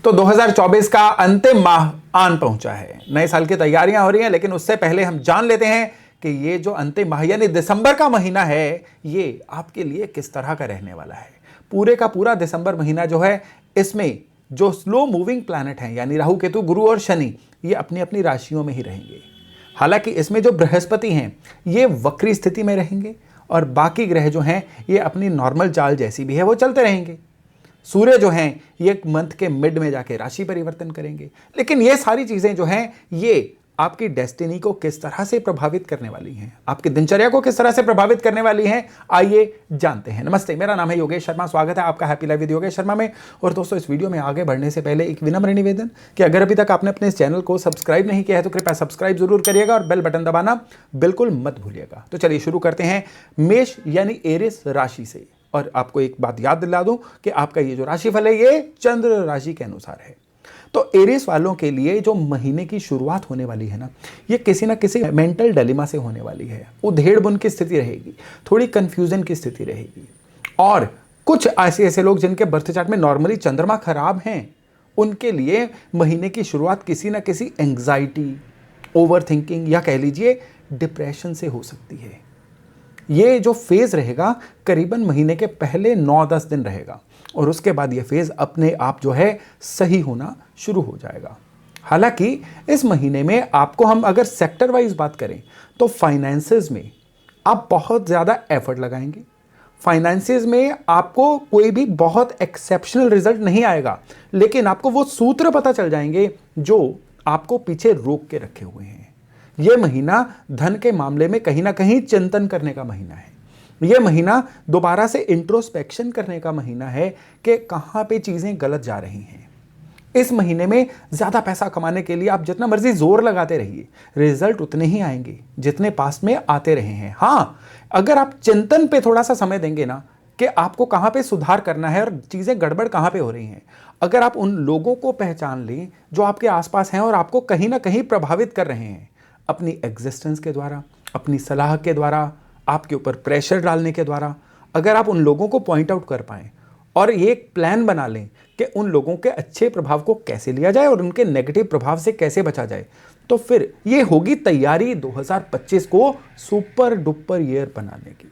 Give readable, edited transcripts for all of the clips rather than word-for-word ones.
तो 2024 का अंतिम माह आन पहुंचा है। नए साल की तैयारियां हो रही हैं, लेकिन उससे पहले हम जान लेते हैं कि ये जो अंतिम माह यानी दिसंबर का महीना है, ये आपके लिए किस तरह का रहने वाला है। पूरे का पूरा दिसंबर महीना जो है, इसमें जो स्लो मूविंग प्लैनेट हैं यानी राहु, केतु, गुरु और शनि, ये अपनी अपनी राशियों में ही रहेंगे। हालांकि इसमें जो बृहस्पति हैं, ये वक्री स्थिति में रहेंगे और बाकी ग्रह जो हैं, ये अपनी नॉर्मल चाल जैसी भी है वो चलते रहेंगे। सूर्य जो हैं, ये मंथ के मिड में जाके राशि परिवर्तन करेंगे। लेकिन ये सारी चीजें जो हैं, ये आपकी डेस्टिनी को किस तरह से प्रभावित करने वाली हैं, आपकी दिनचर्या को किस तरह से प्रभावित करने वाली हैं, आइए जानते हैं। नमस्ते, मेरा नाम है योगेश शर्मा। स्वागत है आपका happy life with Yogesh Sharma में। और दोस्तों, इस वीडियो में आगे बढ़ने से पहले एक विनम्र निवेदन कि अगर अभी तक आपने अपने इस चैनल को सब्सक्राइब नहीं किया है तो कृपया सब्सक्राइब जरूर करिएगा और बेल बटन दबाना बिल्कुल मत भूलिएगा। तो चलिए शुरू करते हैं मेष यानी एरिस राशि से। और आपको एक बात याद दिला दूं कि आपका ये जो राशिफल है, ये चंद्र राशि के अनुसार है। तो एरिस वालों के लिए जो महीने की शुरुआत होने वाली है ना, ये किसी ना किसी मेंटल डिलेमा से होने वाली है। उधेड़-बुन की स्थिति रहेगी, थोड़ी कंफ्यूजन की स्थिति रहेगी। और कुछ ऐसे लोग जिनके बर्थ चार्ट में नॉर्मली चंद्रमा खराब हैं, उनके लिए महीने की शुरुआत किसी ना किसी एंग्जाइटी, ओवर थिंकिंग या कह लीजिए डिप्रेशन से हो सकती है। ये जो फेज रहेगा करीबन महीने के पहले 9-10 दिन रहेगा और उसके बाद ये फेज अपने आप जो है सही होना शुरू हो जाएगा। हालांकि इस महीने में आपको हम अगर सेक्टर वाइज बात करें तो फाइनेंसेस में आप बहुत ज़्यादा एफर्ट लगाएंगे। फाइनेंसेस में आपको कोई भी बहुत एक्सेप्शनल रिजल्ट नहीं आएगा, लेकिन आपको वो सूत्र पता चल जाएंगे जो आपको पीछे रोक के रखे हुए हैं। यह महीना धन के मामले में कहीं ना कहीं चिंतन करने का महीना है। यह महीना दोबारा से इंट्रोस्पेक्शन करने का महीना है कि कहां पे चीजें गलत जा रही हैं। इस महीने में ज्यादा पैसा कमाने के लिए आप जितना मर्जी जोर लगाते रहिए, रिजल्ट उतने ही आएंगे जितने पास्ट में आते रहे हैं। हां, अगर आप चिंतन पे थोड़ा सा समय देंगे ना कि आपको कहां पे सुधार करना है और चीजें गड़बड़ कहां पे हो रही हैं, अगर आप उन लोगों को पहचान लें जो आपके आसपास हैं और आपको कहीं ना कहीं प्रभावित कर रहे हैं अपनी एग्जिस्टेंस के द्वारा, अपनी सलाह के द्वारा, आपके ऊपर प्रेशर डालने के द्वारा, अगर आप उन लोगों को पॉइंट आउट कर पाएं और ये एक प्लान बना लें कि उन लोगों के अच्छे प्रभाव को कैसे लिया जाए और उनके नेगेटिव प्रभाव से कैसे बचा जाए, तो फिर ये होगी तैयारी 2025 को सुपर डुपर ईयर बनाने की।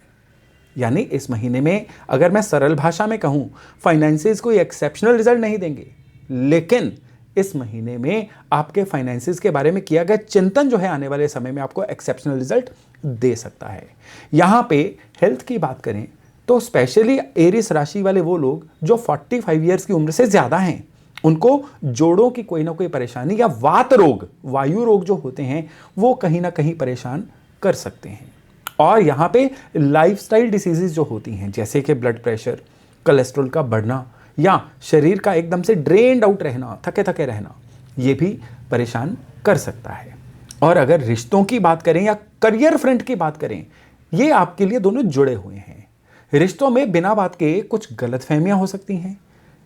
यानी इस महीने में अगर मैं सरल भाषा में कहूं, फाइनेंसेस कोई एक्सेप्शनल रिजल्ट नहीं देंगे, लेकिन इस महीने में आपके फाइनेंसेस के बारे में किया गया चिंतन जो है आने वाले समय में आपको एक्सेप्शनल रिजल्ट दे सकता है। यहां पे हेल्थ की बात करें तो स्पेशली एरिस राशि वाले वो लोग जो 45 इयर्स की उम्र से ज्यादा हैं, उनको जोड़ों की कोई ना कोई परेशानी या वात रोग, वायु रोग जो होते हैं, वो कहीं ना कहीं परेशान कर सकते हैं। और यहाँ पे लाइफस्टाइल डिसीजेज जो होती हैं, जैसे कि ब्लड प्रेशर, कोलेस्ट्रॉल का बढ़ना या शरीर का एकदम से ड्रेन्ड आउट रहना, थके थके रहना, ये भी परेशान कर सकता है। और अगर रिश्तों की बात करें या करियर फ्रंट की बात करें, ये आपके लिए दोनों जुड़े हुए हैं। रिश्तों में बिना बात के कुछ गलतफहमियां हो सकती हैं,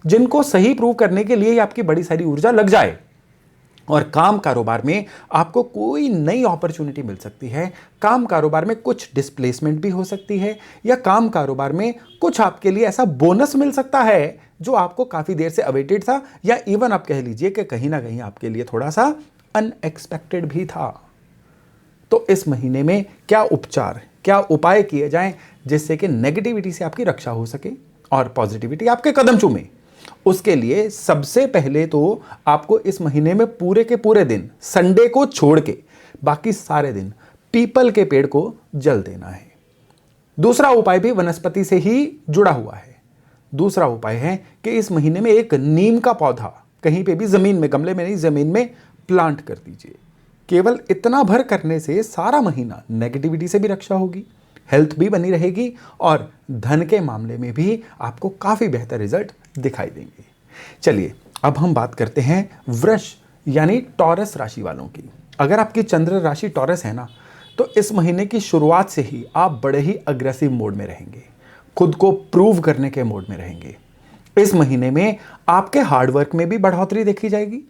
जिनको सही प्रूव करने के लिए आपकी बड़ी सारी ऊर्जा लग जाए। और काम कारोबार में आपको कोई नई अपॉर्चुनिटी मिल सकती है। काम कारोबार में कुछ डिस्प्लेसमेंट भी हो सकती है, या काम कारोबार में कुछ आपके लिए ऐसा बोनस मिल सकता है जो आपको काफी देर से अवेटेड था, या इवन आप कह लीजिए कि कहीं ना कहीं आपके लिए थोड़ा सा अनएक्सपेक्टेड भी था। तो इस महीने में क्या उपचार, क्या उपाय किए जाएं जिससे कि नेगेटिविटी से आपकी रक्षा हो सके और पॉजिटिविटी आपके कदम चूमे। उसके लिए सबसे पहले तो आपको इस महीने में पूरे के पूरे दिन, संडे को छोड़ के बाकी सारे दिन पीपल के पेड़ को जल देना है। दूसरा उपाय भी वनस्पति से ही जुड़ा हुआ है। दूसरा उपाय है कि इस महीने में एक नीम का पौधा कहीं पे भी, जमीन में, गमले में नहीं, जमीन में प्लांट कर दीजिए। केवल इतना भर करने से सारा महीना नेगेटिविटी से भी रक्षा होगी, हेल्थ भी बनी रहेगी और धन के मामले में भी आपको काफी बेहतर रिजल्ट दिखाई देंगे। चलिए अब हम बात करते हैं वृष यानी टॉरस राशि वालों की। अगर आपकी चंद्र राशि टॉरस है ना, तो इस महीने की शुरुआत से ही आप बड़े ही अग्रेसिव मोड में रहेंगे, खुद को प्रूव करने के मोड में रहेंगे। इस महीने में आपके हार्डवर्क में भी बढ़ोतरी देखी जाएगी,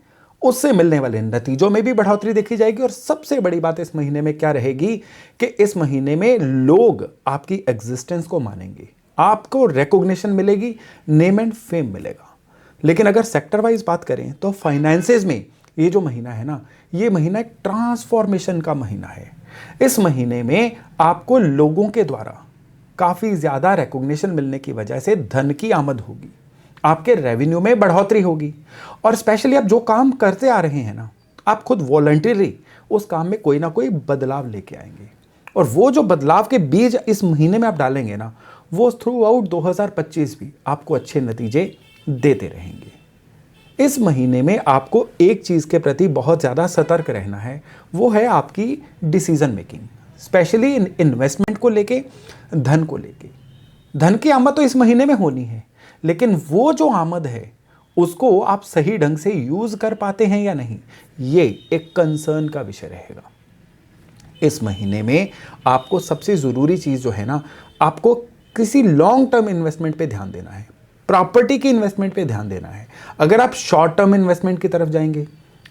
उससे मिलने वाले नतीजों में भी बढ़ोतरी देखी जाएगी। और सबसे बड़ी बात इस महीने में क्या रहेगी कि इस महीने में लोग आपकी एग्जिस्टेंस को मानेंगे, आपको रिकॉग्निशन मिलेगी, नेम एंड फेम मिलेगा। लेकिन अगर सेक्टर वाइज बात करें तो फाइनेंसेस में ये जो महीना है ना, ये महीना एक ट्रांसफॉर्मेशन का महीना है। इस महीने में आपको लोगों के द्वारा काफ़ी ज़्यादा रिकॉग्निशन मिलने की वजह से धन की आमद होगी, आपके रेवेन्यू में बढ़ोतरी होगी। और स्पेशली आप जो काम करते आ रहे हैं ना, आप खुद वॉलंटियरली उस काम में कोई ना कोई बदलाव लेके आएंगे। और वो जो बदलाव के बीज इस महीने में आप डालेंगे ना, वो थ्रू आउट 2025 भी आपको अच्छे नतीजे देते रहेंगे। इस महीने में आपको एक चीज़ के प्रति बहुत ज़्यादा सतर्क रहना है, वो है आपकी डिसीजन मेकिंग, स्पेशली इन्वेस्टमेंट को लेके, धन को लेके। धन की आमद तो इस महीने में होनी है, लेकिन वो जो आमद है उसको आप सही ढंग से यूज़ कर पाते हैं या नहीं, ये एक कंसर्न का विषय रहेगा। इस महीने में आपको सबसे ज़रूरी चीज़ जो है ना, आपको किसी लॉन्ग टर्म इन्वेस्टमेंट पे ध्यान देना है, प्रॉपर्टी की इन्वेस्टमेंट पे ध्यान देना है। अगर आप शॉर्ट टर्म इन्वेस्टमेंट की तरफ जाएंगे,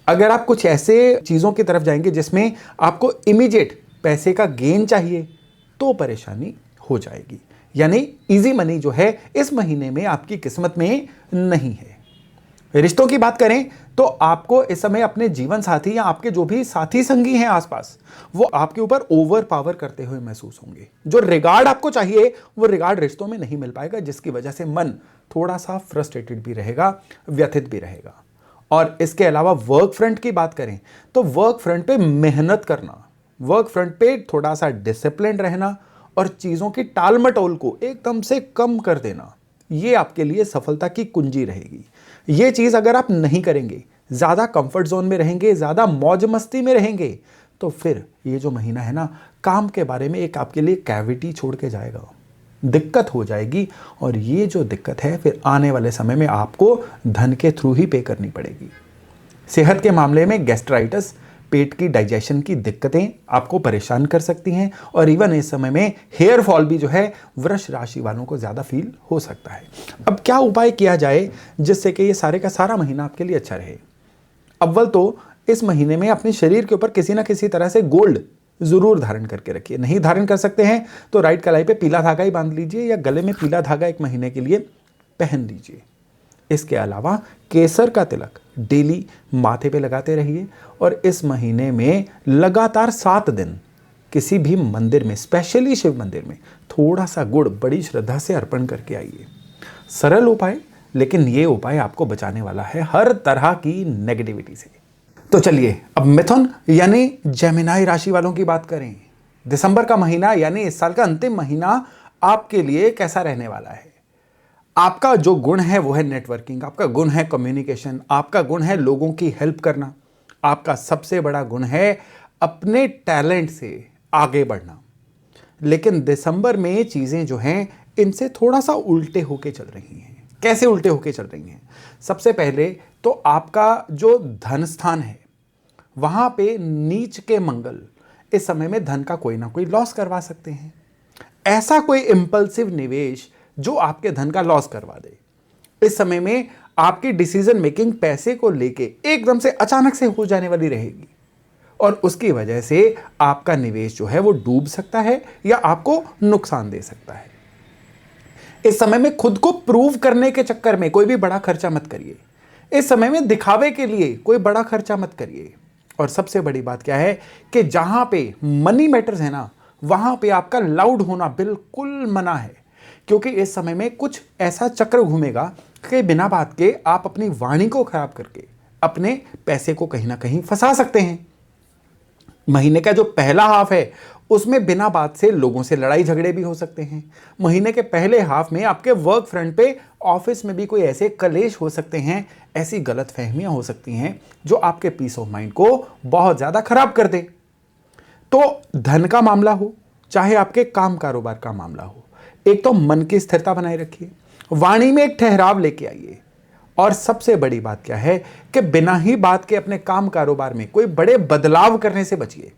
अगर आप कुछ ऐसे चीज़ों की तरफ जाएंगे जिसमें आपको इमीडिएट पैसे का गेन चाहिए, तो परेशानी हो जाएगी। यानी इजी मनी जो है इस महीने में आपकी किस्मत में नहीं है। रिश्तों की बात करें तो आपको इस समय अपने जीवन साथी या आपके जो भी साथी संगी हैं आसपास, वो आपके ऊपर ओवर पावर करते हुए महसूस होंगे। जो रिगार्ड आपको चाहिए वो रिगार्ड रिश्तों में नहीं मिल पाएगा, जिसकी वजह से मन थोड़ा सा फ्रस्ट्रेटेड भी रहेगा, व्यथित भी रहेगा। और इसके अलावा वर्क फ्रंट की बात करें तो वर्क फ्रंट पे मेहनत करना, वर्क फ्रंट पे थोड़ा सा डिसिप्लिन रहना और चीज़ों की टाल मटोल को एकदम से कम कर देना, ये आपके लिए सफलता की कुंजी रहेगी। ये चीज़ अगर आप नहीं करेंगे, ज़्यादा कंफर्ट जोन में रहेंगे, ज़्यादा मौज मस्ती में रहेंगे, तो फिर ये जो महीना है ना, काम के बारे में एक आपके लिए कैविटी छोड़ के जाएगा, दिक्कत हो जाएगी। और ये जो दिक्कत है फिर आने वाले समय में आपको धन के थ्रू ही पे करनी पड़ेगी। सेहत के मामले में गैस्ट्राइटिस, पेट की डाइजेशन की दिक्कतें आपको परेशान कर सकती हैं। और इवन इस समय में हेयर फॉल भी जो है वृष राशि वालों को ज़्यादा फील हो सकता है। अब क्या उपाय किया जाए जिससे कि ये सारे का सारा महीना आपके लिए अच्छा रहे? अव्वल तो इस महीने में अपने शरीर के ऊपर किसी ना किसी तरह से गोल्ड जरूर धारण करके रखिए। नहीं धारण कर सकते हैं तो राइट कलाई पे पीला धागा ही बांध लीजिए या गले में पीला धागा एक महीने के लिए पहन लीजिए। इसके अलावा केसर का तिलक डेली माथे पे लगाते रहिए। और इस महीने में लगातार 7 दिन किसी भी मंदिर में, स्पेशली शिव मंदिर में, थोड़ा सा गुड़ बड़ी श्रद्धा से अर्पण करके आइए। सरल उपाय, लेकिन ये उपाय आपको बचाने वाला है हर तरह की नेगेटिविटी से। तो चलिए अब मिथुन यानी जेमिनाई राशि वालों की बात करें। दिसंबर का महीना यानी इस साल का अंतिम महीना आपके लिए कैसा रहने वाला है? आपका जो गुण है वो है नेटवर्किंग, आपका गुण है कम्युनिकेशन, आपका गुण है लोगों की हेल्प करना, आपका सबसे बड़ा गुण है अपने टैलेंट से आगे बढ़ना। लेकिन दिसंबर में चीज़ें जो हैं इनसे थोड़ा सा उल्टे होके चल रही हैं। कैसे उल्टे होके चल रही हैं? सबसे पहले तो आपका जो धन स्थान है वहाँ पे नीच के मंगल इस समय में धन का कोई ना कोई लॉस करवा सकते हैं। ऐसा कोई इम्पल्सिव निवेश जो आपके धन का लॉस करवा दे। इस समय में आपकी डिसीजन मेकिंग पैसे को लेके एकदम से अचानक से हो जाने वाली रहेगी और उसकी वजह से आपका निवेश जो है वो डूब सकता है या आपको नुकसान दे सकता है। इस समय में खुद को प्रूव करने के चक्कर में कोई भी बड़ा खर्चा मत करिए। इस समय में दिखावे के लिए कोई बड़ा खर्चा मत करिए। और सबसे बड़ी बात क्या है कि जहां पे मनी मैटर्स है ना, वहां पे आपका लाउड होना बिल्कुल मना है, क्योंकि इस समय में कुछ ऐसा चक्र घूमेगा कि बिना बात के आप अपनी वाणी को खराब करके अपने पैसे को कहीं ना कहीं फंसा सकते हैं। महीने का जो पहला हाफ है उसमें बिना बात से लोगों से लड़ाई झगड़े भी हो सकते हैं। महीने के पहले हाफ में आपके वर्क फ्रंट पे, ऑफिस में भी कोई ऐसे कलेश हो सकते हैं, ऐसी गलत फहमियां हो सकती हैं जो आपके पीस ऑफ माइंड को बहुत ज़्यादा खराब कर दे। तो धन का मामला हो चाहे आपके काम कारोबार का मामला हो, एक तो मन की स्थिरता बनाए रखिए, वाणी में एक ठहराव लेके आइए। और सबसे बड़ी बात क्या है कि बिना ही बात के अपने काम कारोबार में कोई बड़े बदलाव करने से बचिए।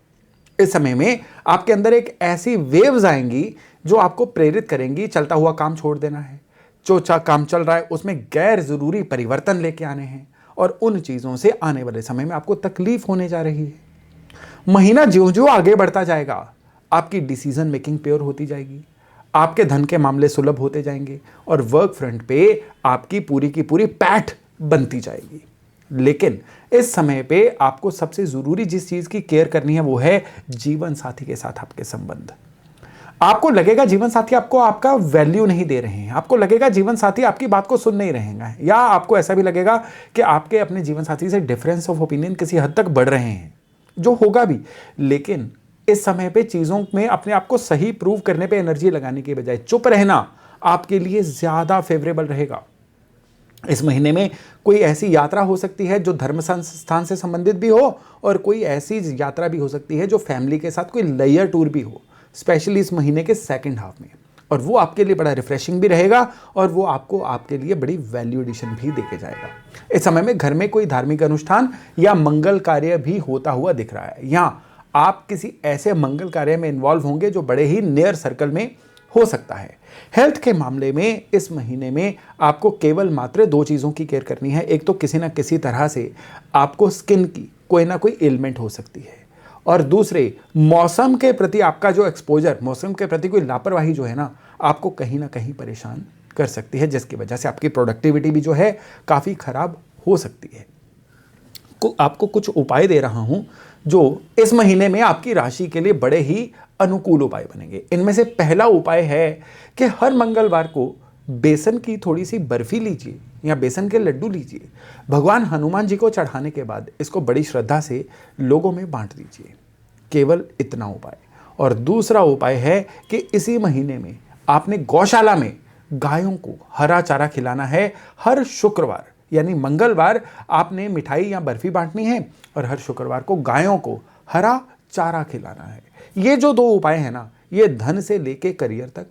इस समय में आपके अंदर एक ऐसी वेव्स आएंगी जो आपको प्रेरित करेंगी चलता हुआ काम छोड़ देना है, जो काम चल रहा है उसमें गैर जरूरी परिवर्तन लेके आने हैं और उन चीजों से आने वाले समय में आपको तकलीफ होने जा रही है। महीना ज्यों ज्यों आगे बढ़ता जाएगा आपकी डिसीजन मेकिंग प्योर होती जाएगी, आपके धन के मामले सुलभ होते जाएंगे और वर्क फ्रंट पे आपकी पूरी की पूरी पैठ बनती जाएगी। लेकिन इस समय पे आपको सबसे जरूरी जिस चीज की केयर करनी है वो है जीवन साथी के साथ आपके संबंध। आपको लगेगा जीवन साथी आपको आपका वैल्यू नहीं दे रहे हैं, आपको लगेगा जीवन साथी आपकी बात को सुन नहीं रहेगा, या आपको ऐसा भी लगेगा कि आपके अपने जीवन साथी से डिफरेंस ऑफ ओपिनियन किसी हद तक बढ़ रहे हैं, जो होगा भी। लेकिन इस समय पे चीजों में अपने आप को सही प्रूव करने पे एनर्जी लगाने के बजाय चुप रहना आपके लिए ज्यादा फेवरेबल रहेगा। इस महीने में कोई ऐसी यात्रा हो सकती है जो धर्म संस्थान से संबंधित भी हो, और कोई ऐसी यात्रा भी हो सकती है जो फैमिली के साथ कोई लेयर टूर भी हो, स्पेशली इस महीने के सेकंड हाफ में, और वो आपके लिए बड़ा रिफ्रेशिंग भी रहेगा और वो आपको आपके लिए बड़ी वैल्यू एडिशन भी देके जाएगा। इस समय में घर में कोई धार्मिक अनुष्ठान या मंगल कार्य भी होता हुआ दिख रहा है, या आप किसी ऐसे मंगल कार्य में इन्वॉल्व होंगे जो बड़े ही नियर सर्कल में हो सकता है। हेल्थ के मामले में इस महीने में आपको केवल मात्र 2 चीज़ों की केयर करनी है। एक तो किसी ना किसी तरह से आपको स्किन की कोई ना कोई एलिमेंट हो सकती है, और दूसरे मौसम के प्रति आपका जो एक्सपोजर, मौसम के प्रति कोई लापरवाही जो है ना, आपको कहीं ना कहीं परेशान कर सकती है, जिसकी वजह से आपकी प्रोडक्टिविटी भी जो है काफ़ी खराब हो सकती है। आपको कुछ उपाय दे रहा हूं जो इस महीने में आपकी राशि के लिए बड़े ही अनुकूल उपाय बनेंगे। इनमें से पहला उपाय है कि हर मंगलवार को बेसन की थोड़ी सी बर्फी लीजिए या बेसन के लड्डू लीजिए, भगवान हनुमान जी को चढ़ाने के बाद इसको बड़ी श्रद्धा से लोगों में बांट दीजिए। केवल इतना उपाय। और दूसरा उपाय है कि इसी महीने में आपने गौशाला में गायों को हरा चारा खिलाना है। हर शुक्रवार यानी मंगलवार आपने मिठाई या बर्फी बांटनी है, और हर शुक्रवार को गायों को हरा चारा खिलाना है। ये जो 2 उपाय हैं ना, ये धन से लेके करियर तक,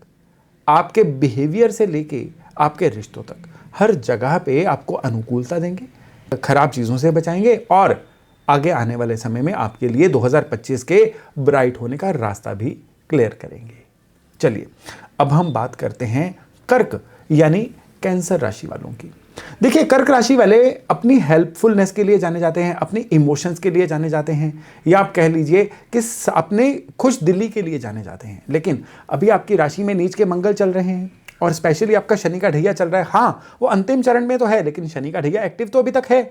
आपके बिहेवियर से लेके आपके रिश्तों तक, हर जगह पे आपको अनुकूलता देंगे, खराब चीज़ों से बचाएंगे, और आगे आने वाले समय में आपके लिए 2025 के ब्राइट होने का रास्ता भी क्लियर करेंगे। चलिए अब हम बात करते हैं कर्क यानी कैंसर राशि वालों की। देखिए, कर्क राशि वाले अपनी हेल्पफुलनेस के लिए जाने जाते हैं, अपनी इमोशंस के लिए जाने जाते हैं, या आप कह लीजिए कि अपने खुश दिली के लिए जाने जाते हैं। लेकिन अभी आपकी राशि में नीच के मंगल चल रहे हैं, और स्पेशली आपका शनि का ढैया चल रहा है। हाँ, वो अंतिम चरण में तो है, लेकिन शनि का ढैया एक्टिव तो अभी तक है।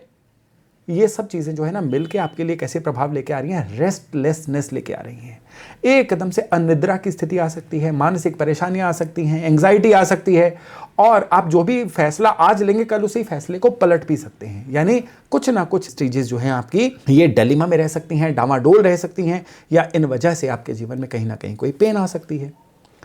ये सब चीज़ें जो है ना मिलके आपके लिए कैसे प्रभाव लेके आ रही हैं, रेस्टलेसनेस लेके आ रही हैं। एकदम से अनिद्रा की स्थिति आ सकती है, मानसिक परेशानियां आ सकती हैं, एंग्जाइटी आ सकती है, और आप जो भी फैसला आज लेंगे कल उसी फैसले को पलट भी सकते हैं। यानी कुछ ना कुछ स्टेजेस जो हैं आपकी ये डिलेमा में रह सकती हैं, डामाडोल रह सकती हैं, या इन वजह से आपके जीवन में कहीं ना कहीं कोई पेन आ सकती है।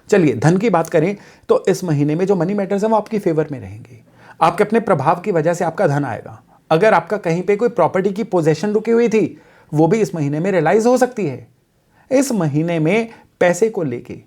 चलिए धन की बात करें तो इस महीने में जो मनी मैटर्स हैं वो आपकी फेवर में रहेंगे। आपके अपने प्रभाव की वजह से आपका धन आएगा। अगर आपका कहीं पे कोई प्रॉपर्टी की पोजेशन रुकी हुई थी, वो भी इस महीने में रियलाइज हो सकती है। इस महीने में पैसे को लेके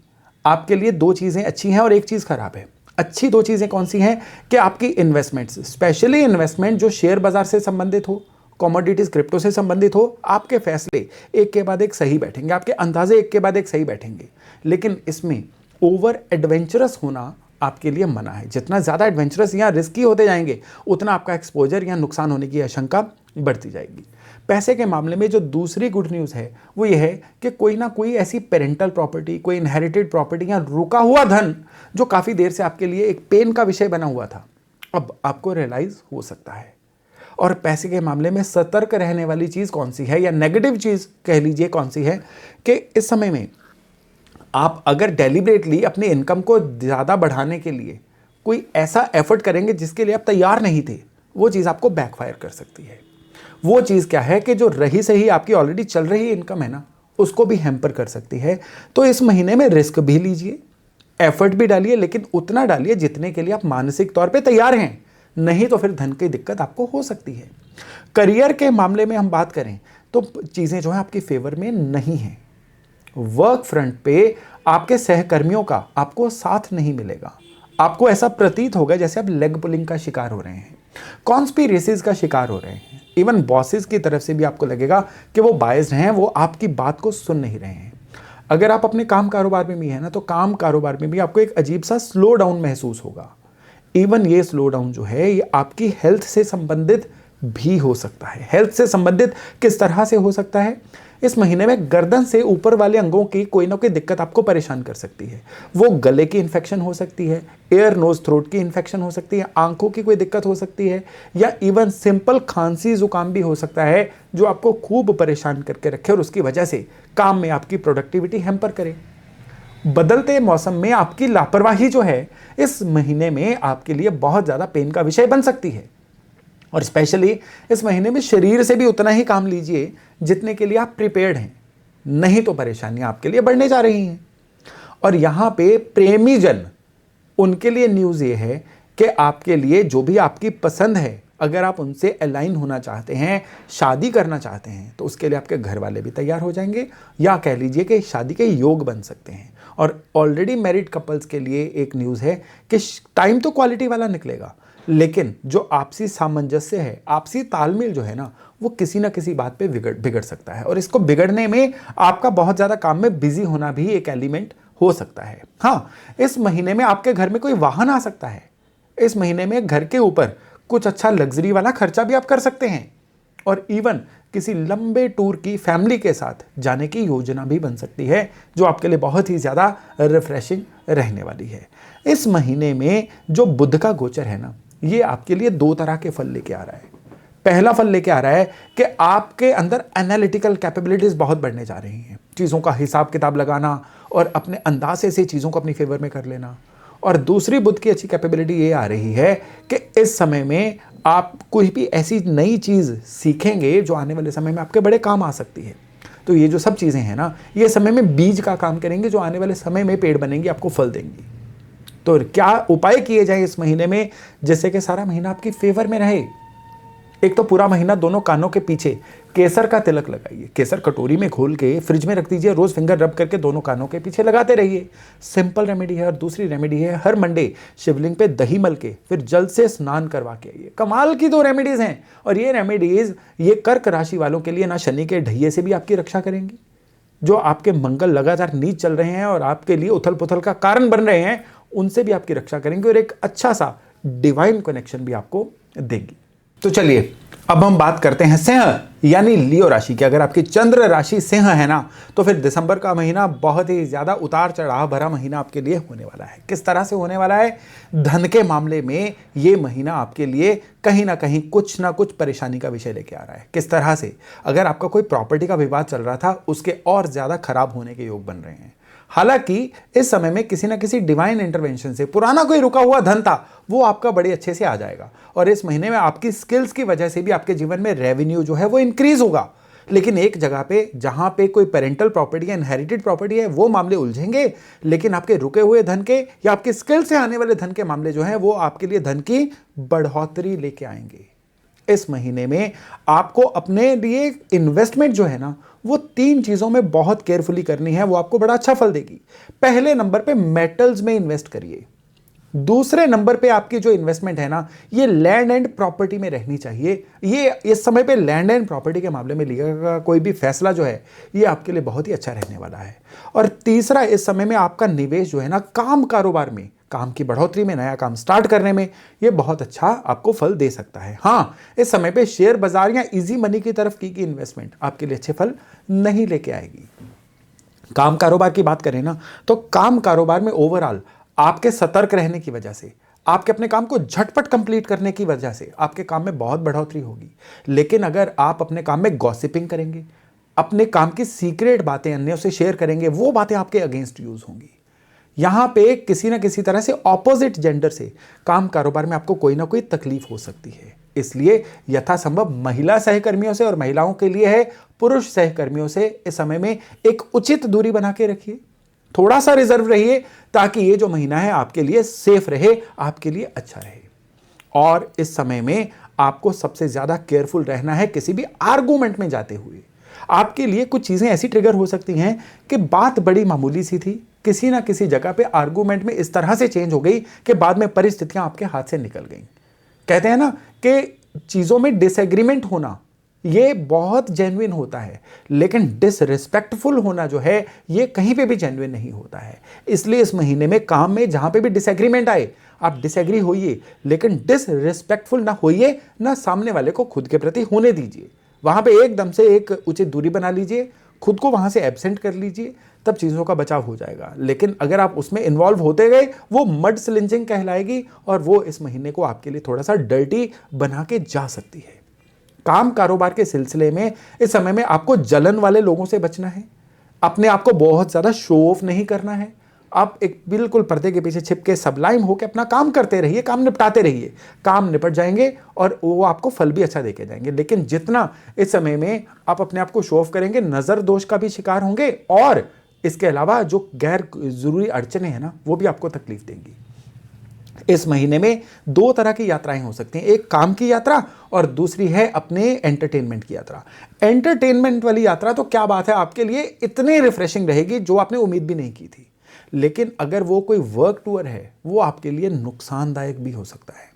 आपके लिए 2 चीजें अच्छी हैं और 1 चीज खराब है। अच्छी 2 चीजें कौन सी हैं कि आपकी इन्वेस्टमेंट्स, स्पेशली इन्वेस्टमेंट जो शेयर बाजार से संबंधित हो, कमोडिटीज क्रिप्टो से संबंधित हो, आपके फैसले एक के बाद एक सही बैठेंगे, आपके अंदाजे एक के बाद एक सही बैठेंगे। लेकिन इसमें ओवर एडवेंचरस होना आपके लिए मना है। जितना ज़्यादा एडवेंचरस या रिस्की होते जाएंगे उतना आपका एक्सपोजर या नुकसान होने की आशंका बढ़ती जाएगी। पैसे के मामले में जो दूसरी गुड न्यूज़ है वो ये है कि कोई ना कोई ऐसी पेरेंटल प्रॉपर्टी, कोई इनहेरिटेड प्रॉपर्टी या रुका हुआ धन जो काफ़ी देर से आपके लिए एक पेन का विषय बना हुआ था, अब आपको रियलाइज हो सकता है। और पैसे के मामले में सतर्क रहने वाली चीज़ कौन सी है, या नेगेटिव चीज़ कह लीजिए कौन सी है, कि इस समय में आप अगर डेलिब्रेटली अपने इनकम को ज़्यादा बढ़ाने के लिए कोई ऐसा एफर्ट करेंगे जिसके लिए आप तैयार नहीं थे, वो चीज़ आपको बैकफायर कर सकती है। वो चीज़ क्या है कि जो रही सही आपकी ऑलरेडी चल रही इनकम है ना, उसको भी हैम्पर कर सकती है। तो इस महीने में रिस्क भी लीजिए, एफर्ट भी डालिए, लेकिन उतना डालिए जितने के लिए आप मानसिक तौर पे तैयार हैं, नहीं तो फिर धन की दिक्कत आपको हो सकती है। करियर के मामले में हम बात करें तो चीज़ें जो है आपकी फेवर में नहीं है। वर्क फ्रंट पे आपके सहकर्मियों का आपको साथ नहीं मिलेगा। आपको ऐसा प्रतीत होगा जैसे आप लेग पुलिंग का शिकार हो रहे हैं, कॉन्स्पिरेसीज का शिकार हो रहे हैं। इवन बॉसेस की तरफ से भी आपको लगेगा कि वो बायस्ड हैं, वो आपकी बात को सुन नहीं रहे हैं। अगर आप अपने काम कारोबार में भी हैं ना, तो काम कारोबार में भी आपको एक अजीब सा स्लो डाउन महसूस होगा। इवन ये स्लो डाउन जो है ये आपकी हेल्थ से संबंधित भी हो सकता है। हेल्थ से संबंधित किस तरह से हो सकता है इस महीने में गर्दन से ऊपर वाले अंगों की कोई ना कोई दिक्कत आपको परेशान कर सकती है। वो गले की इन्फेक्शन हो सकती है, एयर नोज थ्रोट की इन्फेक्शन हो सकती है, आंखों की कोई दिक्कत हो सकती है, या इवन सिंपल खांसी जुकाम भी हो सकता है जो आपको खूब परेशान करके रखे और उसकी वजह से काम में आपकी प्रोडक्टिविटी हैम्पर करे। बदलते मौसम में आपकी लापरवाही जो है इस महीने में आपके लिए बहुत ज़्यादा पेन का विषय बन सकती है। और स्पेशली इस महीने में शरीर से भी उतना ही काम लीजिए जितने के लिए आप प्रिपेयर्ड हैं, नहीं तो परेशानियां आपके लिए बढ़ने जा रही हैं। और यहां पे प्रेमी जन, उनके लिए न्यूज़ ये है कि आपके लिए जो भी आपकी पसंद है, अगर आप उनसे अलाइन होना चाहते हैं, शादी करना चाहते हैं, तो उसके लिए आपके घर वाले भी तैयार हो जाएंगे, या कह लीजिए कि शादी के योग बन सकते हैं। और ऑलरेडी मैरिड कपल्स के लिए एक न्यूज़ है कि टाइम तो क्वालिटी वाला निकलेगा, लेकिन जो आपसी सामंजस्य है, आपसी तालमेल जो है ना, वो किसी ना किसी बात पे बिगड़ सकता है। और इसको बिगड़ने में आपका बहुत ज़्यादा काम में बिजी होना भी एक एलिमेंट हो सकता है। हाँ, इस महीने में आपके घर में कोई वाहन आ सकता है। इस महीने में घर के ऊपर कुछ अच्छा लग्जरी वाला खर्चा भी आप कर सकते हैं, और इवन किसी लंबे टूर की फैमिली के साथ जाने की योजना भी बन सकती है, जो आपके लिए बहुत ही ज़्यादा रिफ्रेशिंग रहने वाली है। इस महीने में जो बुध का गोचर है ना, ये आपके लिए दो तरह के फल लेके आ रहा है। पहला फल लेके आ रहा है कि आपके अंदर एनालिटिकल कैपेबिलिटीज बहुत बढ़ने जा रही हैं, चीज़ों का हिसाब किताब लगाना और अपने अंदाजे से चीज़ों को अपनी फेवर में कर लेना। और दूसरी बुध की अच्छी कैपेबिलिटी ये आ रही है कि इस समय में आप कोई भी ऐसी नई चीज़ सीखेंगे जो आने वाले समय में आपके बड़े काम आ सकती है। तो ये जो सब चीज़ें हैं ना, ये समय में बीज का काम करेंगे, जो आने वाले समय में पेड़ बनेंगी, आपको फल देंगी। तो क्या उपाय किए जाए इस महीने में जिससे कि सारा महीना आपकी फेवर में रहे? एक तो पूरा महीना दोनों कानों के पीछे केसर का तिलक लगाइए। केसर कटोरी में घोल के फ्रिज में रख दीजिए, रोज फिंगर रब करके दोनों कानों के पीछे लगाते रहिए। सिंपल रेमेडी है। और दूसरी रेमेडी है, हर मंडे शिवलिंग पे दही मल के फिर जल से स्नान करवा के आइए। कमाल की दो रेमेडीज हैं। और ये रेमेडीज ये कर्क राशि वालों के लिए ना शनि के ढैये से भी आपकी रक्षा करेंगी, जो आपके मंगल लगातार नीच चल रहे हैं और आपके लिए उथल पुथल का कारण बन रहे हैं, उनसे भी आपकी रक्षा करेंगे और एक अच्छा सा डिवाइन कनेक्शन भी आपको देंगी। तो चलिए अब हम बात करते हैं सिंह यानी लियो राशि की। अगर आपकी चंद्र राशि सिंह है ना, तो फिर दिसंबर का महीना बहुत ही ज्यादा उतार चढ़ाव भरा महीना आपके लिए होने वाला है। किस तरह से होने वाला है? धन के मामले में ये महीना आपके लिए कहीं ना कहीं कुछ ना कुछ परेशानी का विषय लेके आ रहा है। किस तरह से? अगर आपका कोई प्रॉपर्टी का विवाद चल रहा था, उसके और ज्यादा खराब होने के योग बन रहे हैं। हालांकि इस समय में किसी ना किसी डिवाइन इंटरवेंशन से पुराना कोई रुका हुआ धन था, वो आपका बड़े अच्छे से आ जाएगा। और इस महीने में आपकी स्किल्स की वजह से भी आपके जीवन में रेवेन्यू जो है वो इंक्रीज होगा। लेकिन एक जगह पे जहां पे कोई पेरेंटल प्रॉपर्टी या इनहेरिटेड प्रॉपर्टी है, वो मामले उलझेंगे। लेकिन आपके रुके हुए धन के या आपके स्किल से आने वाले धन के मामले जो हैं, वो आपके लिए धन की बढ़ोतरी लेके आएंगे। इस महीने में आपको अपने लिए इन्वेस्टमेंट जो है ना, वो 3 चीजों में बहुत केयरफुली करनी है, वो आपको बड़ा अच्छा फल देगी। पहले नंबर पे मेटल्स में इन्वेस्ट करिए। दूसरे नंबर पे आपकी जो इन्वेस्टमेंट है ना, ये लैंड एंड प्रॉपर्टी में रहनी चाहिए। ये इस समय पे लैंड एंड प्रॉपर्टी के मामले में लिया कोई भी फैसला जो है, ये आपके लिए बहुत ही अच्छा रहने वाला है। और तीसरा, इस समय में आपका निवेश जो है ना, काम कारोबार में, काम की बढ़ोतरी में, नया काम स्टार्ट करने में, ये बहुत अच्छा आपको फल दे सकता है। हाँ, इस समय पे शेयर बाजार या इजी मनी की तरफ की इन्वेस्टमेंट आपके लिए अच्छे फल नहीं लेके आएगी। काम कारोबार की बात करें ना, तो काम कारोबार में ओवरऑल आपके सतर्क रहने की वजह से, आपके अपने काम को झटपट कंप्लीट करने की वजह से आपके काम में बहुत बढ़ोतरी होगी। लेकिन अगर आप अपने काम में गॉसिपिंग करेंगे, अपने काम की सीक्रेट बातें अन्यों से शेयर करेंगे, वो बातें आपके अगेंस्ट यूज होंगी। यहां पे किसी ना किसी तरह से ऑपोजिट जेंडर से काम कारोबार में आपको कोई ना कोई तकलीफ हो सकती है। इसलिए यथासंभव महिला सहकर्मियों से, और महिलाओं के लिए है पुरुष सहकर्मियों से, इस समय में एक उचित दूरी बना के रखिए। थोड़ा सा रिजर्व रहिए ताकि ये जो महीना है आपके लिए सेफ रहे, आपके लिए अच्छा रहे। और इस समय में आपको सबसे ज्यादा केयरफुल रहना है किसी भी आर्गुमेंट में जाते हुए। आपके लिए कुछ चीजें ऐसी ट्रिगर हो सकती हैं कि बात बड़ी मामूली सी थी, किसी ना किसी जगह पे आर्गुमेंट में इस तरह से चेंज हो गई कि बाद में परिस्थितियां आपके हाथ से निकल गई। कहते हैं ना कि चीजों में डिसएग्रीमेंट होना ये बहुत जेन्युइन होता है, लेकिन डिसरिस्पेक्टफुल होना जो है, ये कहीं पे भी जेन्युइन नहीं होता है। इसलिए इस महीने में काम में जहां पे भी डिसएग्रीमेंट आए, आप डिसएग्री होइए, लेकिन डिसरिस्पेक्टफुल ना होइए, ना सामने वाले को खुद के प्रति होने दीजिए। वहां पे एकदम से एक उचित दूरी बना लीजिए, खुद को वहां से एब्सेंट कर लीजिए, तब चीज़ों का बचाव हो जाएगा। लेकिन अगर आप उसमें इन्वॉल्व होते गए, वो मड स्लिंजिंग कहलाएगी और वो इस महीने को आपके लिए थोड़ा सा डर्टी बना के जा सकती है। काम कारोबार के सिलसिले में इस समय में आपको जलन वाले लोगों से बचना है। अपने आप को बहुत ज़्यादा शो ऑफ नहीं करना है। आप एक बिल्कुल पर्दे के पीछे छिप के सबलाइम होकर अपना काम करते रहिए, काम निपटाते रहिए, काम निपट जाएंगे और वो आपको फल भी अच्छा देके जाएंगे। लेकिन जितना इस समय में आप अपने आप को शो ऑफ करेंगे, नज़र दोष का भी शिकार होंगे और इसके अलावा जो गैर जरूरी अड़चने हैं ना, वो भी आपको तकलीफ देंगी। इस महीने में दो तरह की यात्राएं हो सकती हैं, एक काम की यात्रा और दूसरी है अपने एंटरटेनमेंट की यात्रा। एंटरटेनमेंट वाली यात्रा तो क्या बात है, आपके लिए इतनी रिफ्रेशिंग रहेगी जो आपने उम्मीद भी नहीं की थी। लेकिन अगर वो कोई वर्क टूर है, वो आपके लिए नुकसानदायक भी हो सकता है।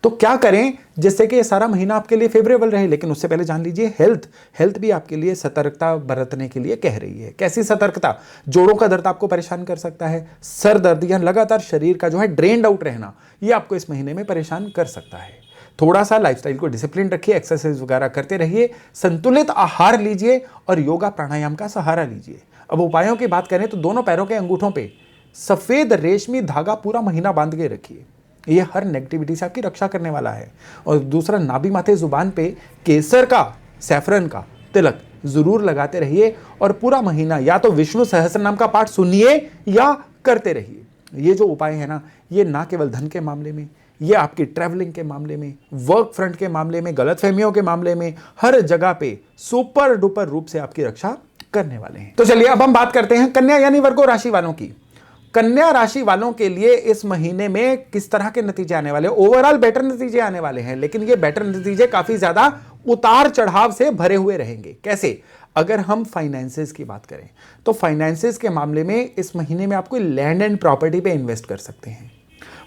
तो क्या करें जिससे कि ये सारा महीना आपके लिए फेवरेबल रहे। लेकिन उससे पहले जान लीजिए हेल्थ भी आपके लिए सतर्कता बरतने के लिए कह रही है। कैसी सतर्कता? जोड़ों का दर्द आपको परेशान कर सकता है, सर दर्द या लगातार शरीर का जो है ड्रेन्ड आउट रहना, ये आपको इस महीने में परेशान कर सकता है। थोड़ा सा लाइफस्टाइल को डिसिप्लिन रखिए, एक्सरसाइज वगैरह करते रहिए, संतुलित आहार लीजिए और योगा प्राणायाम का सहारा लीजिए। अब उपायों की बात करें तो दोनों पैरों के अंगूठों पे सफेद रेशमी धागा पूरा महीना बांध के रखिए, ये हर नेगेटिविटी से आपकी रक्षा करने वाला है। और दूसरा, नाभि माथे जुबान पे केसर का, सैफरन का तिलक जरूर लगाते रहिए और पूरा महीना या तो विष्णु सहस्त्र नाम का पाठ सुनिए या करते रहिए। ये जो उपाय है ना, ये ना केवल धन के मामले में, ये आपकी ट्रैवलिंग के मामले में, वर्क फ्रंट के मामले में, गलतफहमियों के मामले में, हर जगह पे सुपर डुपर रूप से आपकी रक्षा करने वाले हैं। तो चलिए अब हम बात करते हैं कन्या यानी वर्गो राशि वालों की। कन्या राशि वालों के लिए इस महीने में किस तरह के नतीजे आने वाले हैं? ओवरऑल बेटर नतीजे आने वाले हैं, लेकिन ये बेटर नतीजे काफी ज्यादा उतार चढ़ाव से भरे हुए रहेंगे। कैसे? अगर हम फाइनेंसेस की बात करें तो फाइनेंसेस के मामले में इस महीने में आप कोई लैंड एंड प्रॉपर्टी पे इन्वेस्ट कर सकते हैं।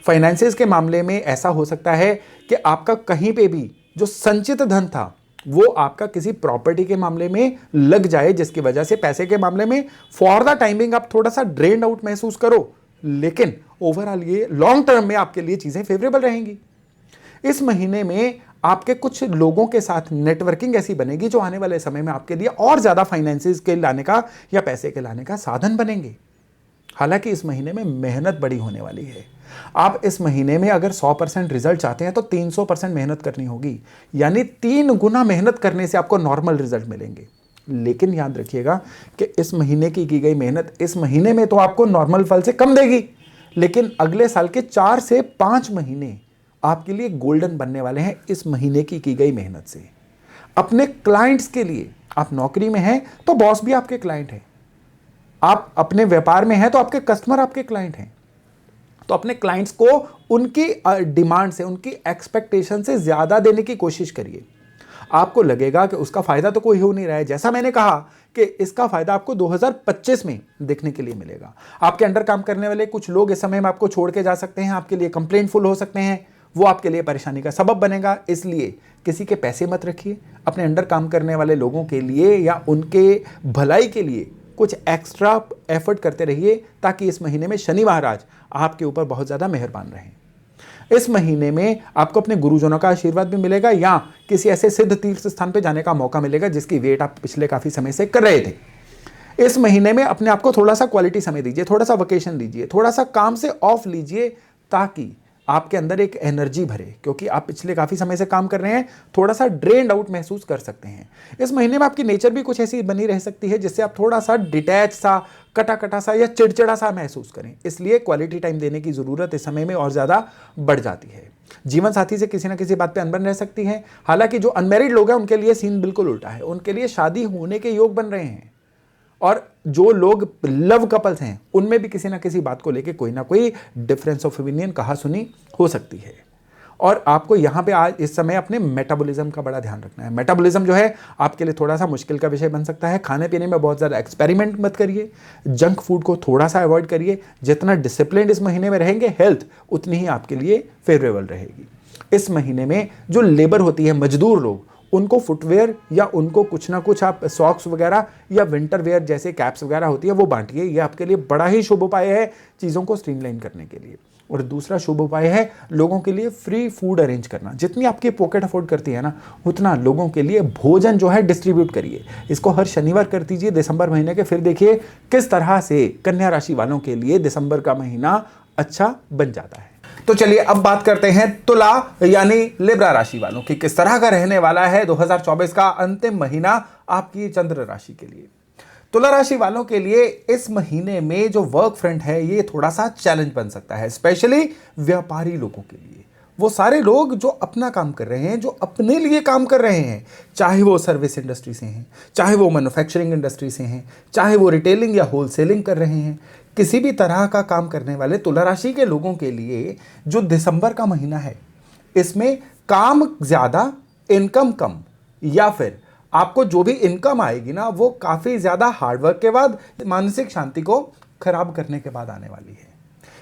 फाइनेंसेस के मामले में ऐसा हो सकता है कि आपका कहीं पे भी जो संचित धन था वो आपका किसी प्रॉपर्टी के मामले में लग जाए, जिसकी वजह से पैसे के मामले में फॉर द टाइमिंग आप थोड़ा सा ड्रेन्ड आउट महसूस करो, लेकिन ओवरऑल ये लॉन्ग टर्म में आपके लिए चीजें फेवरेबल रहेंगी। इस महीने में आपके कुछ लोगों के साथ नेटवर्किंग ऐसी बनेगी जो आने वाले समय में आपके लिए और ज्यादा फाइनेंसेस के लाने का या पैसे के लाने का साधन बनेंगे। हालांकि इस महीने में मेहनत बड़ी होने वाली है। आप इस महीने में अगर 100% रिजल्ट चाहते हैं तो 300% मेहनत करनी होगी, यानी 3 गुना मेहनत करने से आपको नॉर्मल रिजल्ट मिलेंगे। लेकिन याद रखिएगा कि इस महीने की गई मेहनत इस महीने में तो आपको नॉर्मल फल से कम देगी, लेकिन अगले साल के 4 से 5 महीने आपके लिए गोल्डन बनने वाले हैं इस महीने की गई मेहनत से। अपने क्लाइंट्स के लिए, आप नौकरी में हैं तो बॉस भी आपके क्लाइंट है, आप अपने व्यापार में हैं तो आपके कस्टमर आपके क्लाइंट हैं। तो अपने क्लाइंट्स को उनकी डिमांड से, उनकी एक्सपेक्टेशन से ज्यादा देने की कोशिश करिए। आपको लगेगा कि उसका फायदा तो कोई हो नहीं रहा है, जैसा मैंने कहा कि इसका फायदा आपको 2025 में देखने के लिए मिलेगा। आपके अंडर काम करने वाले कुछ लोग इस समय में आपको छोड़ के जा सकते हैं, आपके लिए कंप्लेंटफुल हो सकते हैं, वो आपके लिए परेशानी का सबब बनेगा। इसलिए किसी के पैसे मत रखिए। अपने अंडर काम करने वाले लोगों के लिए या उनके भलाई के लिए कुछ एक्स्ट्रा एफर्ट करते रहिए, ताकि इस महीने में शनि महाराज आपके ऊपर बहुत ज्यादा मेहरबान रहें। इस महीने में आपको अपने गुरुजनों का आशीर्वाद भी मिलेगा या किसी ऐसे सिद्ध तीर्थ स्थान पे जाने का मौका मिलेगा जिसकी वेट आप पिछले काफी समय से कर रहे थे। इस महीने में अपने आप को थोड़ा सा क्वालिटी समय दीजिए, थोड़ा सा वेकेशन लीजिए, थोड़ा सा काम से ऑफ लीजिए, ताकि आपके अंदर एक एनर्जी भरे, क्योंकि आप पिछले काफी समय से काम कर रहे हैं, थोड़ा सा ड्रेन्ड आउट महसूस कर सकते हैं। इस महीने में आपकी नेचर भी कुछ ऐसी बनी रह सकती है जिससे आप थोड़ा सा डिटैच सा, कटा कटा सा या चिड़चिड़ा सा महसूस करें। इसलिए क्वालिटी टाइम देने की जरूरत इस समय में और ज्यादा बढ़ जाती है। जीवन साथी से किसी ना किसी बात पे अनबन रह सकती है। हालांकि जो अनमैरिड लोग हैं उनके लिए सीन बिल्कुल उल्टा है, उनके लिए शादी होने के योग बन रहे हैं। और जो लोग लव कपल्स हैं उनमें भी किसी ना किसी बात को लेके कोई ना कोई डिफरेंस ऑफ ओपिनियन कहा सुनी हो सकती है। और आपको यहाँ पे आज इस समय अपने मेटाबॉलिज्म का बड़ा ध्यान रखना है। मेटाबॉलिज्म जो है आपके लिए थोड़ा सा मुश्किल का विषय बन सकता है। खाने पीने में बहुत ज़्यादा एक्सपेरिमेंट मत करिए, जंक फूड को थोड़ा सा अवॉइड करिए। जितना डिसिप्लिन इस महीने में रहेंगे, हेल्थ उतनी ही आपके लिए फेवरेबल रहेगी। इस महीने में जो लेबर होती है, मजदूर लोग, उनको फुटवेयर या उनको कुछ ना कुछ आप सॉक्स वगैरह या विंटर वेयर जैसे कैप्स वगैरह होती है वो बांटिए। ये आपके लिए बड़ा ही शुभ उपाय है चीज़ों को स्ट्रीमलाइन करने के लिए। और दूसरा शुभ उपाय है लोगों के लिए फ्री फूड अरेंज करना। जितनी आपकी पॉकेट अफोर्ड करती है ना, उतना लोगों के लिए भोजन जो है डिस्ट्रीब्यूट करिए। इसको हर शनिवार कर दीजिए दिसंबर महीने के, फिर देखिए किस तरह से कन्या राशि वालों के लिए दिसंबर का महीना अच्छा बन जाता है। तो चलिए अब बात करते हैं तुला यानी लिब्रा राशि वालों की, किस तरह का रहने वाला है 2024 का अंतिम महीना आपकी चंद्र राशि के लिए। तुला राशि वालों के लिए इस महीने में जो वर्क फ्रंट है ये थोड़ा सा चैलेंज बन सकता है, स्पेशली व्यापारी लोगों के लिए। वो सारे लोग जो अपना काम कर रहे हैं, जो अपने लिए काम कर रहे हैं, चाहे वो सर्विस इंडस्ट्री से हैं, चाहे वो मैन्युफैक्चरिंग इंडस्ट्री से हैं, चाहे वो रिटेलिंग या होलसेलिंग कर रहे हैं, किसी भी तरह का काम करने वाले तुला राशि के लोगों के लिए जो दिसंबर का महीना है, इसमें काम ज़्यादा इनकम कम, या फिर आपको जो भी इनकम आएगी ना वो काफ़ी ज़्यादा हार्डवर्क के बाद, मानसिक शांति को खराब करने के बाद आने वाली है।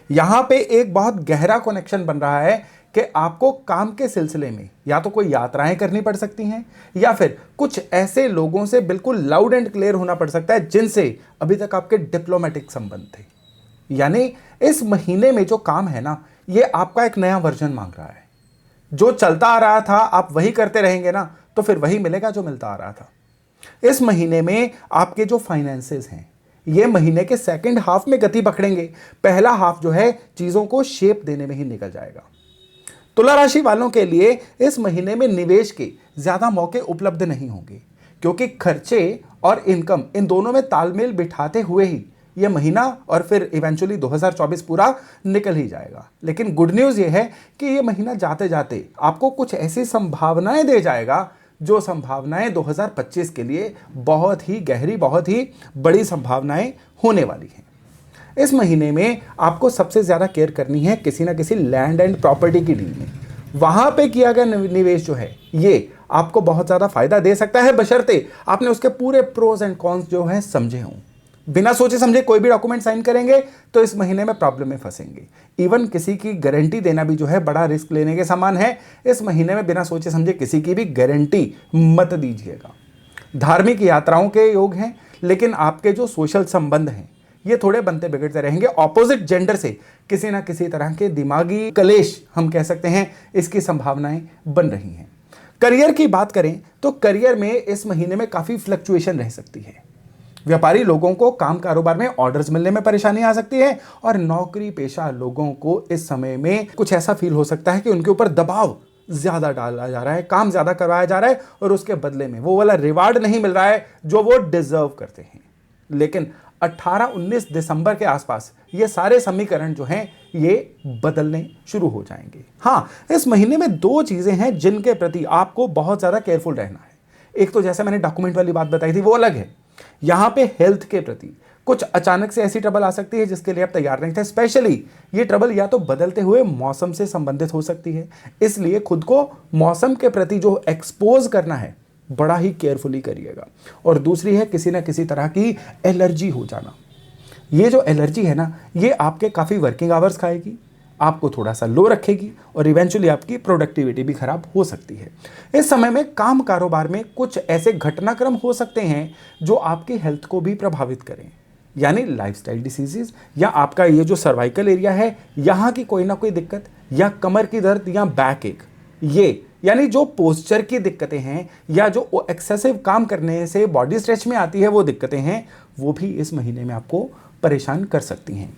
यहाँ पे एक बहुत गहरा कनेक्शन बन रहा है कि आपको काम के सिलसिले में या तो कोई यात्राएं करनी पड़ सकती हैं, या फिर कुछ ऐसे लोगों से बिल्कुल लाउड एंड क्लियर होना पड़ सकता है जिनसे अभी तक आपके डिप्लोमेटिक संबंध थे। यानी इस महीने में जो काम है ना, ये आपका एक नया वर्जन मांग रहा है। जो चलता आ रहा था आप वही करते रहेंगे ना, तो फिर वही मिलेगा जो मिलता आ रहा था। इस महीने में आपके जो फाइनेंसेस हैं ये महीने के सेकंड हाफ में गति पकड़ेंगे। पहला हाफ जो है चीजों को शेप देने में ही निकल जाएगा। तुला राशि वालों के लिए इस महीने में निवेश के ज्यादा मौके उपलब्ध नहीं होंगे, क्योंकि खर्चे और इनकम इन दोनों में तालमेल बिठाते हुए ही यह महीना और फिर इवेंचुअली 2024 पूरा निकल ही जाएगा। लेकिन गुड न्यूज़ यह है कि यह महीना जाते जाते आपको कुछ ऐसी संभावनाएं दे जाएगा जो संभावनाएं 2025 के लिए बहुत ही गहरी, बहुत ही बड़ी संभावनाएं होने वाली हैं। इस महीने में आपको सबसे ज़्यादा केयर करनी है किसी ना किसी लैंड एंड प्रॉपर्टी की डील में। वहाँ पे किया गया निवेश जो है ये आपको बहुत ज़्यादा फायदा दे सकता है, बशर्ते आपने उसके पूरे प्रोज एंड कॉन्स जो हैं समझे हों। बिना सोचे समझे कोई भी डॉक्यूमेंट साइन करेंगे तो इस महीने में प्रॉब्लम में फंसेंगे। इवन किसी की गारंटी देना भी जो है बड़ा रिस्क लेने के समान है। इस महीने में बिना सोचे समझे किसी की भी गारंटी मत दीजिएगा। धार्मिक यात्राओं के योग हैं, लेकिन आपके जो सोशल संबंध हैं ये थोड़े बनते बिगड़ते रहेंगे। ऑपोजिट जेंडर से किसी ना किसी तरह के दिमागी कलेश हम कह सकते हैं, इसकी संभावनाएं बन रही हैं। करियर की बात करें तो करियर में इस महीने में काफ़ी फ्लक्चुएशन रह सकती है। व्यापारी लोगों को काम कारोबार में ऑर्डर्स मिलने में परेशानी आ सकती है, और नौकरी पेशा लोगों को इस समय में कुछ ऐसा फील हो सकता है कि उनके ऊपर दबाव ज़्यादा डाला जा रहा है, काम ज़्यादा करवाया जा रहा है, और उसके बदले में वो वाला रिवार्ड नहीं मिल रहा है जो वो डिजर्व करते हैं। लेकिन 18-19 दिसंबर के आसपास ये सारे समीकरण जो हैं ये बदलने शुरू हो जाएंगे। हाँ, इस महीने में दो चीज़ें हैं जिनके प्रति आपको बहुत ज़्यादा केयरफुल रहना है। एक तो जैसे मैंने डॉक्यूमेंट वाली बात बताई थी वो अलग है, यहाँ पे हेल्थ के प्रति कुछ अचानक से ऐसी ट्रबल आ सकती है जिसके लिए आप तैयार नहीं थे। स्पेशली ये ट्रबल या तो बदलते हुए मौसम से संबंधित हो सकती है, इसलिए खुद को मौसम के प्रति जो एक्सपोज करना है बड़ा ही केयरफुली करिएगा। और दूसरी है किसी ना किसी तरह की एलर्जी हो जाना। ये जो एलर्जी है ना, ये आपके काफ़ी वर्किंग आवर्स खाएगी, आपको थोड़ा सा लो रखेगी, और इवेंचुअली आपकी प्रोडक्टिविटी भी खराब हो सकती है। इस समय में काम कारोबार में कुछ ऐसे घटनाक्रम हो सकते हैं जो आपकी हेल्थ को भी प्रभावित करें, यानी लाइफस्टाइल डिसीजेज, या आपका ये जो सर्वाइकल एरिया है यहाँ की कोई ना कोई दिक्कत, या कमर की दर्द या बैक एक, ये यानी जो पोस्चर की दिक्कतें हैं या जो एक्सेसिव काम करने से बॉडी स्ट्रेच में आती है वो दिक्कतें हैं, वो भी इस महीने में आपको परेशान कर सकती हैं।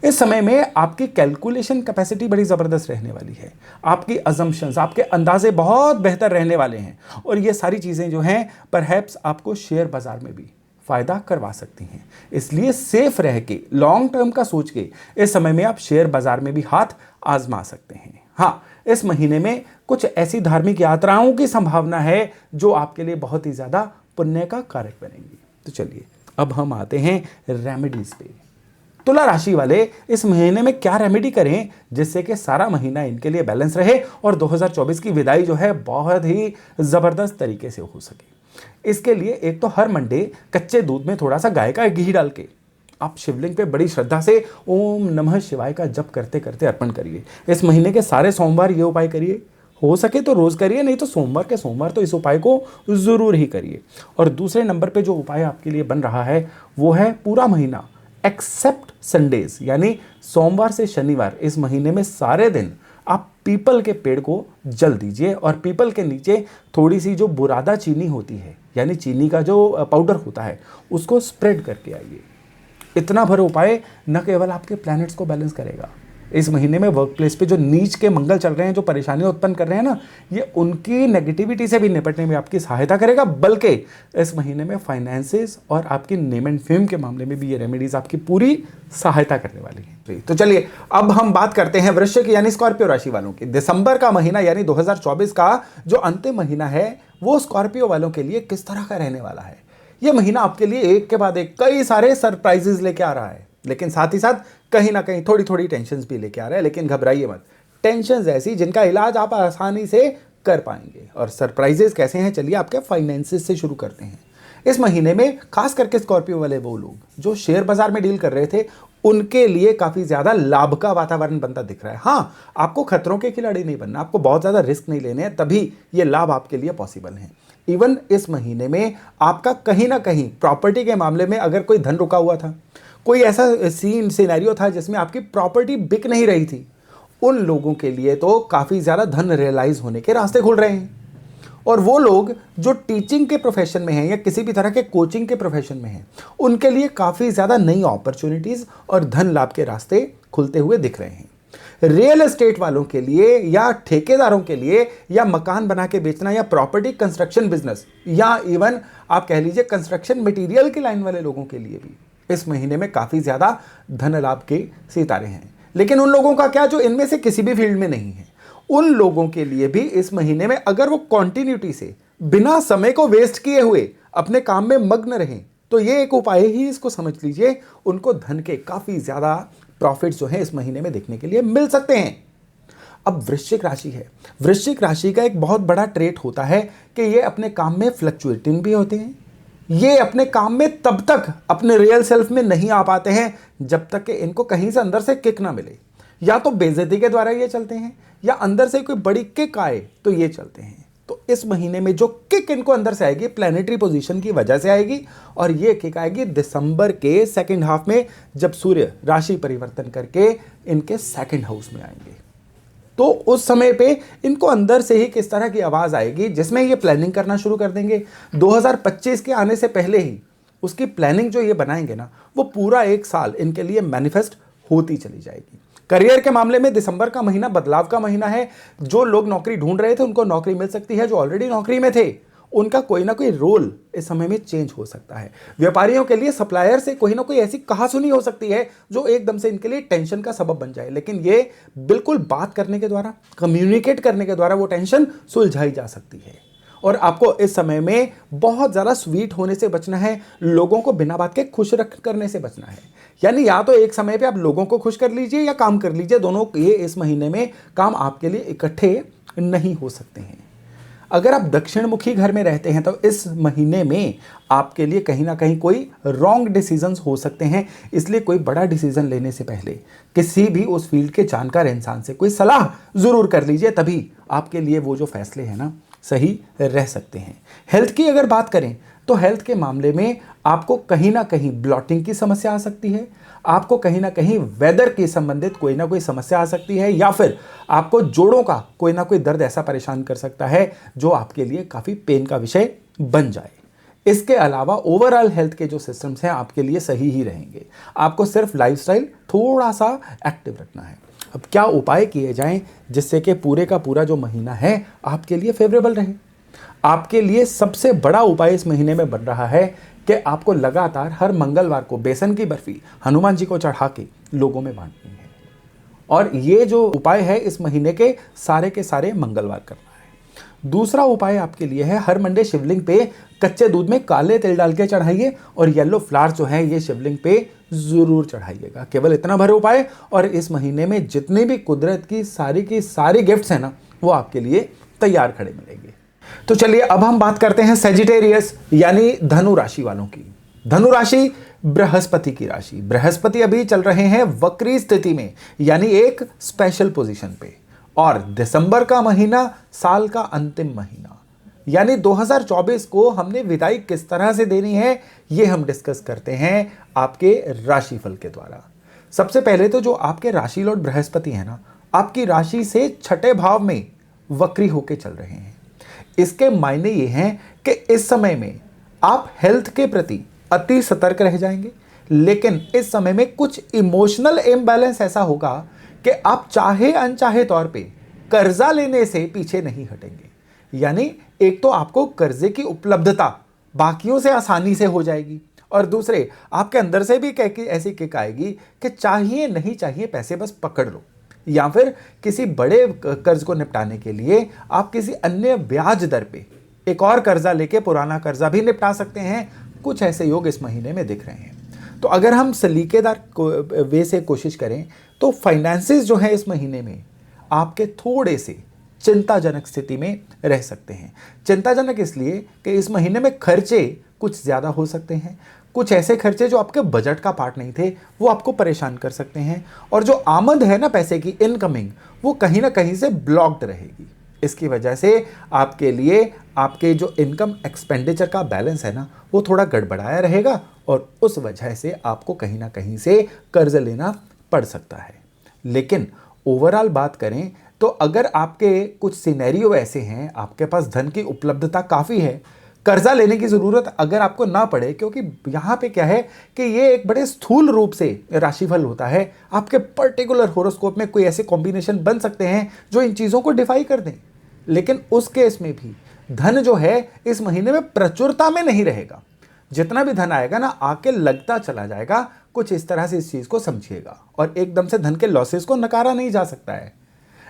इस समय में आपकी कैलकुलेशन कैपेसिटी बड़ी ज़बरदस्त रहने वाली है, आपकी अजम्पशंस, आपके अंदाजे बहुत बेहतर रहने वाले हैं, और ये सारी चीज़ें जो हैं परहैप्स आपको शेयर बाजार में भी फ़ायदा करवा सकती हैं। इसलिए सेफ रह के, लॉन्ग टर्म का सोच के इस समय में आप शेयर बाजार में भी हाथ आजमा सकते हैं। हाँ, इस महीने में कुछ ऐसी धार्मिक यात्राओं की संभावना है जो आपके लिए बहुत ही ज़्यादा पुण्य का कारक बनेंगी। तो चलिए अब हम आते हैं रेमेडीज पे। तुला राशि वाले इस महीने में क्या रेमेडी करें जिससे कि सारा महीना इनके लिए बैलेंस रहे और 2024 की विदाई जो है बहुत ही ज़बरदस्त तरीके से हो सके। इसके लिए एक तो हर मंडे कच्चे दूध में थोड़ा सा गाय का घी डाल के आप शिवलिंग पे बड़ी श्रद्धा से ओम नमः शिवाय का जप करते करते अर्पण करिए। इस महीने के सारे सोमवार ये उपाय करिए, हो सके तो रोज करिए, नहीं तो सोमवार के सोमवार तो इस उपाय को जरूर ही करिए। और दूसरे नंबर पे जो उपाय आपके लिए बन रहा है वो है पूरा महीना एक्सेप्ट संडेज, यानी सोमवार से शनिवार इस महीने में सारे दिन आप पीपल के पेड़ को जल दीजिए और पीपल के नीचे थोड़ी सी जो बुरादा चीनी होती है, यानी चीनी का जो पाउडर होता है, उसको स्प्रेड करके आइए। इतना भर उपाय न केवल आपके प्लैनेट्स को बैलेंस करेगा, इस महीने में वर्क प्लेस पे जो नीच के मंगल चल रहे हैं, जो परेशानियां उत्पन्न कर रहे हैं ना, ये उनकी नेगेटिविटी से भी निपटने में आपकी सहायता करेगा, बल्कि इस महीने में फाइनेंसेस और आपकी नेम एंड फेम के मामले में भी ये रेमेडीज आपकी पूरी सहायता करने वाली है। तो चलिए अब हम बात करते हैं वृश्चिक यानी स्कॉर्पियो राशि वालों की। दिसंबर का महीना यानी 2024 का जो अंतिम महीना है वो स्कॉर्पियो वालों के लिए किस तरह का रहने वाला है। ये महीना आपके लिए एक के बाद एक कई सारे सरप्राइजेस लेके आ रहा है, लेकिन साथ ही साथ कहीं ना कहीं थोड़ी थोड़ी टेंशन्स भी लेके आ रहा है। लेकिन घबराइए मत, टेंशन्स ऐसी जिनका इलाज आप आसानी से कर पाएंगे। और सरप्राइजेस कैसे हैं, चलिए आपके फाइनेंसेस से शुरू करते हैं। इस महीने में खास करके स्कॉर्पियो वाले वो लोग जो शेयर बाजार में डील कर रहे थे, उनके लिए काफी ज्यादा लाभ का वातावरण बनता दिख रहा है। हाँ, आपको खतरों के खिलाड़ी नहीं बनना, आपको बहुत ज्यादा रिस्क नहीं लेने हैं, तभी ये लाभ आपके लिए पॉसिबल है। इवन इस महीने में आपका कहीं ना कहीं प्रॉपर्टी के मामले में अगर कोई धन रुका हुआ था, कोई ऐसा सिनेरियो था जिसमें आपकी प्रॉपर्टी बिक नहीं रही थी, उन लोगों के लिए तो काफ़ी ज़्यादा धन रियलाइज होने के रास्ते खुल रहे हैं। और वो लोग जो टीचिंग के प्रोफेशन में हैं या किसी भी तरह के कोचिंग के प्रोफेशन में हैं, उनके लिए काफ़ी ज़्यादा नई अपॉर्चुनिटीज़ और धन लाभ के रास्ते खुलते हुए दिख रहे हैं। रियल एस्टेट वालों के लिए या ठेकेदारों के लिए या मकान बना के बेचना या प्रॉपर्टी कंस्ट्रक्शन बिजनेस या इवन आप कह लीजिए कंस्ट्रक्शन मटेरियल की लाइन वाले लोगों के लिए भी इस महीने में काफ़ी ज़्यादा धन लाभ के सितारे हैं। लेकिन उन लोगों का क्या जो इनमें से किसी भी फील्ड में नहीं है, उन लोगों के लिए भी इस महीने में अगर वो कॉन्टिन्यूटी से बिना समय को वेस्ट किए हुए अपने काम में मग्न रहें, तो ये एक उपाय ही इसको समझ लीजिए, उनको धन के काफ़ी ज़्यादा प्रॉफिट जो है इस महीने में देखने के लिए मिल सकते हैं। अब वृश्चिक राशि है, वृश्चिक राशि का एक बहुत बड़ा ट्रेट होता है कि ये अपने काम में फ्लक्चुएटिंग भी होते हैं। ये अपने काम में तब तक अपने रियल सेल्फ में नहीं आ पाते हैं जब तक कि इनको कहीं से अंदर से किक ना मिले। या तो बेइज्जती के द्वारा ये चलते हैं या अंदर से कोई बड़ी किक आए तो ये चलते हैं। तो इस महीने में जो किक इनको अंदर से आएगी प्लैनेटरी पोजीशन की वजह से आएगी, और ये किक आएगी दिसंबर के सेकंड हाफ में, जब सूर्य राशि परिवर्तन करके इनके सेकंड हाउस में आएंगे। तो उस समय पे इनको अंदर से ही किस तरह की आवाज आएगी जिसमें ये प्लानिंग करना शुरू कर देंगे। 2025 के आने से पहले ही उसकी प्लानिंग जो ये बनाएंगे ना, वो पूरा एक साल इनके लिए मैनिफेस्ट होती चली जाएगी। करियर के मामले में दिसंबर का महीना बदलाव का महीना है। जो लोग नौकरी ढूंढ रहे थे उनको नौकरी मिल सकती है, जो ऑलरेडी नौकरी में थे उनका कोई ना कोई रोल इस समय में चेंज हो सकता है। व्यापारियों के लिए सप्लायर से कोई ना कोई ऐसी कहासुनी हो सकती है जो एकदम से इनके लिए टेंशन का सबब बन जाए, लेकिन ये बिल्कुल बात करने के द्वारा, कम्युनिकेट करने के द्वारा वो टेंशन सुलझाई जा सकती है। और आपको इस समय में बहुत ज़्यादा स्वीट होने से बचना है, लोगों को बिना बात के खुश रख करने से बचना है। यानी या तो एक समय पे आप लोगों को खुश कर लीजिए या काम कर लीजिए, दोनों ये इस महीने में काम आपके लिए इकट्ठे नहीं हो सकते हैं। अगर आप दक्षिण मुखी घर में रहते हैं तो इस महीने में आपके लिए कहीं ना कहीं कोई रॉन्ग डिसीजंस हो सकते हैं, इसलिए कोई बड़ा डिसीजन लेने से पहले किसी भी उस फील्ड के जानकार इंसान से कोई सलाह जरूर कर लीजिए, तभी आपके लिए वो जो फैसले हैं ना सही रह सकते हैं। हेल्थ की अगर बात करें तो हेल्थ के मामले में आपको कहीं ना कहीं ब्लॉटिंग की समस्या आ सकती है, आपको कहीं ना कहीं वेदर के संबंधित कोई ना कोई समस्या आ सकती है, या फिर आपको जोड़ों का कोई ना कोई दर्द ऐसा परेशान कर सकता है जो आपके लिए काफ़ी पेन का विषय बन जाए। इसके अलावा ओवरऑल हेल्थ के जो सिस्टम्स हैं आपके लिए सही ही रहेंगे। आपको सिर्फ लाइफस्टाइल थोड़ा सा एक्टिव रखना है। अब क्या उपाय किए जाएं जिससे कि पूरे का पूरा जो महीना है आपके लिए फेवरेबल रहे। आपके लिए सबसे बड़ा उपाय इस महीने में बन रहा है कि आपको लगातार हर मंगलवार को बेसन की बर्फी हनुमान जी को चढ़ा के लोगों में बांटनी है। और ये जो उपाय है इस महीने के सारे मंगलवार करना है। दूसरा उपाय आपके लिए है हर मंडे शिवलिंग पे कच्चे दूध में काले तिल डाल के चढ़ाइए और येलो फ्लावर जो है ये शिवलिंग पे जरूर चढ़ाइएगा। केवल इतना भर उपाय, और इस महीने में जितनी भी कुदरत की सारी गिफ्ट्स हैं ना वो आपके लिए तैयार खड़े मिलेंगे। तो चलिए अब हम बात करते हैं सेजिटेरियस यानी धनु राशि वालों की। धनु राशि बृहस्पति की राशि। बृहस्पति अभी चल रहे हैं वक्री स्थिति में, यानी एक स्पेशल पोजीशन पे, और दिसंबर का महीना साल का अंतिम महीना, यानी 2024 को हमने विदाई किस तरह से देनी है, ये हम डिस्कस करते हैं आपके राशिफल के द्वारा। सबसे पहले तो जो आपके राशि लॉर्ड बृहस्पति है ना, आपकी राशि से छठे भाव में वक्री होके चल रहे हैं। इसके मायने ये हैं कि इस समय में आप हेल्थ के प्रति अति सतर्क रह जाएंगे, लेकिन इस समय में कुछ इमोशनल इम्बैलेंस ऐसा होगा कि आप चाहे अनचाहे तौर पे कर्जा लेने से पीछे नहीं हटेंगे। यानी एक तो आपको कर्जे की उपलब्धता बाकियों से आसानी से हो जाएगी, और दूसरे आपके अंदर से भी ऐसी किक आएगी कि चाहिए नहीं चाहिए पैसे बस पकड़ लो, या फिर किसी बड़े कर्ज को निपटाने के लिए आप किसी अन्य ब्याज दर पे एक और कर्जा लेके पुराना कर्जा भी निपटा सकते हैं। कुछ ऐसे योग इस महीने में दिख रहे हैं। तो अगर हम सलीकेदार वे से कोशिश करें तो फाइनेंसेस जो है इस महीने में आपके थोड़े से चिंताजनक स्थिति में रह सकते हैं। चिंताजनक इसलिए कि इस महीने में खर्चे कुछ ज़्यादा हो सकते हैं। कुछ ऐसे खर्चे जो आपके बजट का पार्ट नहीं थे वो आपको परेशान कर सकते हैं, और जो आमद है ना पैसे की इनकमिंग, वो कहीं ना कहीं से ब्लॉक्ड रहेगी। इसकी वजह से आपके लिए आपके जो इनकम एक्सपेंडिचर का बैलेंस है ना, वो थोड़ा गड़बड़ाया रहेगा, और उस वजह से आपको कहीं ना कहीं से कर्ज लेना पड़ सकता है। लेकिन ओवरऑल बात करें तो अगर आपके कुछ सिनेरियो ऐसे हैं, आपके पास धन की उपलब्धता काफ़ी है, कर्जा लेने की ज़रूरत अगर आपको ना पड़े, क्योंकि यहाँ पे क्या है कि ये एक बड़े स्थूल रूप से राशिफल होता है। आपके पर्टिकुलर होरोस्कोप में कोई ऐसे कॉम्बिनेशन बन सकते हैं जो इन चीज़ों को डिफाई कर दें, लेकिन उस केस में भी धन जो है इस महीने में प्रचुरता में नहीं रहेगा। जितना भी धन आएगा ना, आके लगता चला जाएगा। कुछ इस तरह से इस चीज़ को समझिएगा, और एकदम से धन के लॉसेस को नकारा नहीं जा सकता है।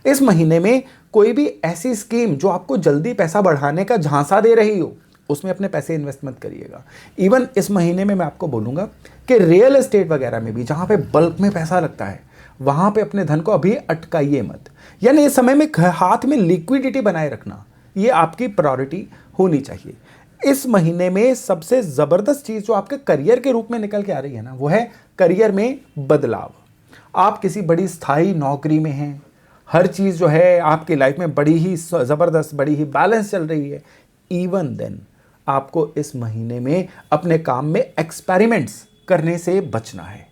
इस महीने में कोई भी ऐसी स्कीम जो आपको जल्दी पैसा बढ़ाने का झांसा दे रही हो, उसमें अपने पैसे इन्वेस्ट मत करिएगा। इवन इस महीने में मैं आपको बोलूँगा कि रियल एस्टेट वगैरह में भी जहाँ पे बल्क में पैसा लगता है, वहाँ पे अपने धन को अभी अटकाइए मत। यानी इस समय में हाथ में लिक्विडिटी बनाए रखना, ये आपकी प्रायोरिटी होनी चाहिए। इस महीने में सबसे ज़बरदस्त चीज़ जो आपके करियर के रूप में निकल के आ रही है ना, वो है करियर में बदलाव। आप किसी बड़ी स्थायी नौकरी में हैं, हर चीज़ जो है आपकी लाइफ में बड़ी ही ज़बरदस्त, बड़ी ही बैलेंस चल रही है। इवन देन आपको इस महीने में अपने काम में एक्सपेरिमेंट्स करने से बचना है।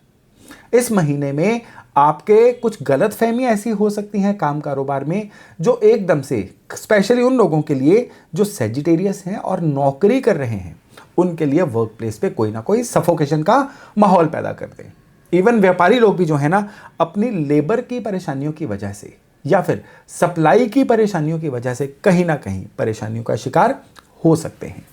इस महीने में आपके कुछ गलत फहमियाँ ऐसी हो सकती हैं काम कारोबार में, जो एकदम से, स्पेशली उन लोगों के लिए जो सेजिटेरियस हैं और नौकरी कर रहे हैं, उनके लिए वर्क प्लेस पे कोई ना कोई सफोकेशन का माहौल पैदा कर दें। इवन व्यापारी लोग भी जो है ना, अपनी लेबर की परेशानियों की वजह से या फिर सप्लाई की परेशानियों की वजह से कहीं ना कहीं परेशानियों का शिकार हो सकते हैं।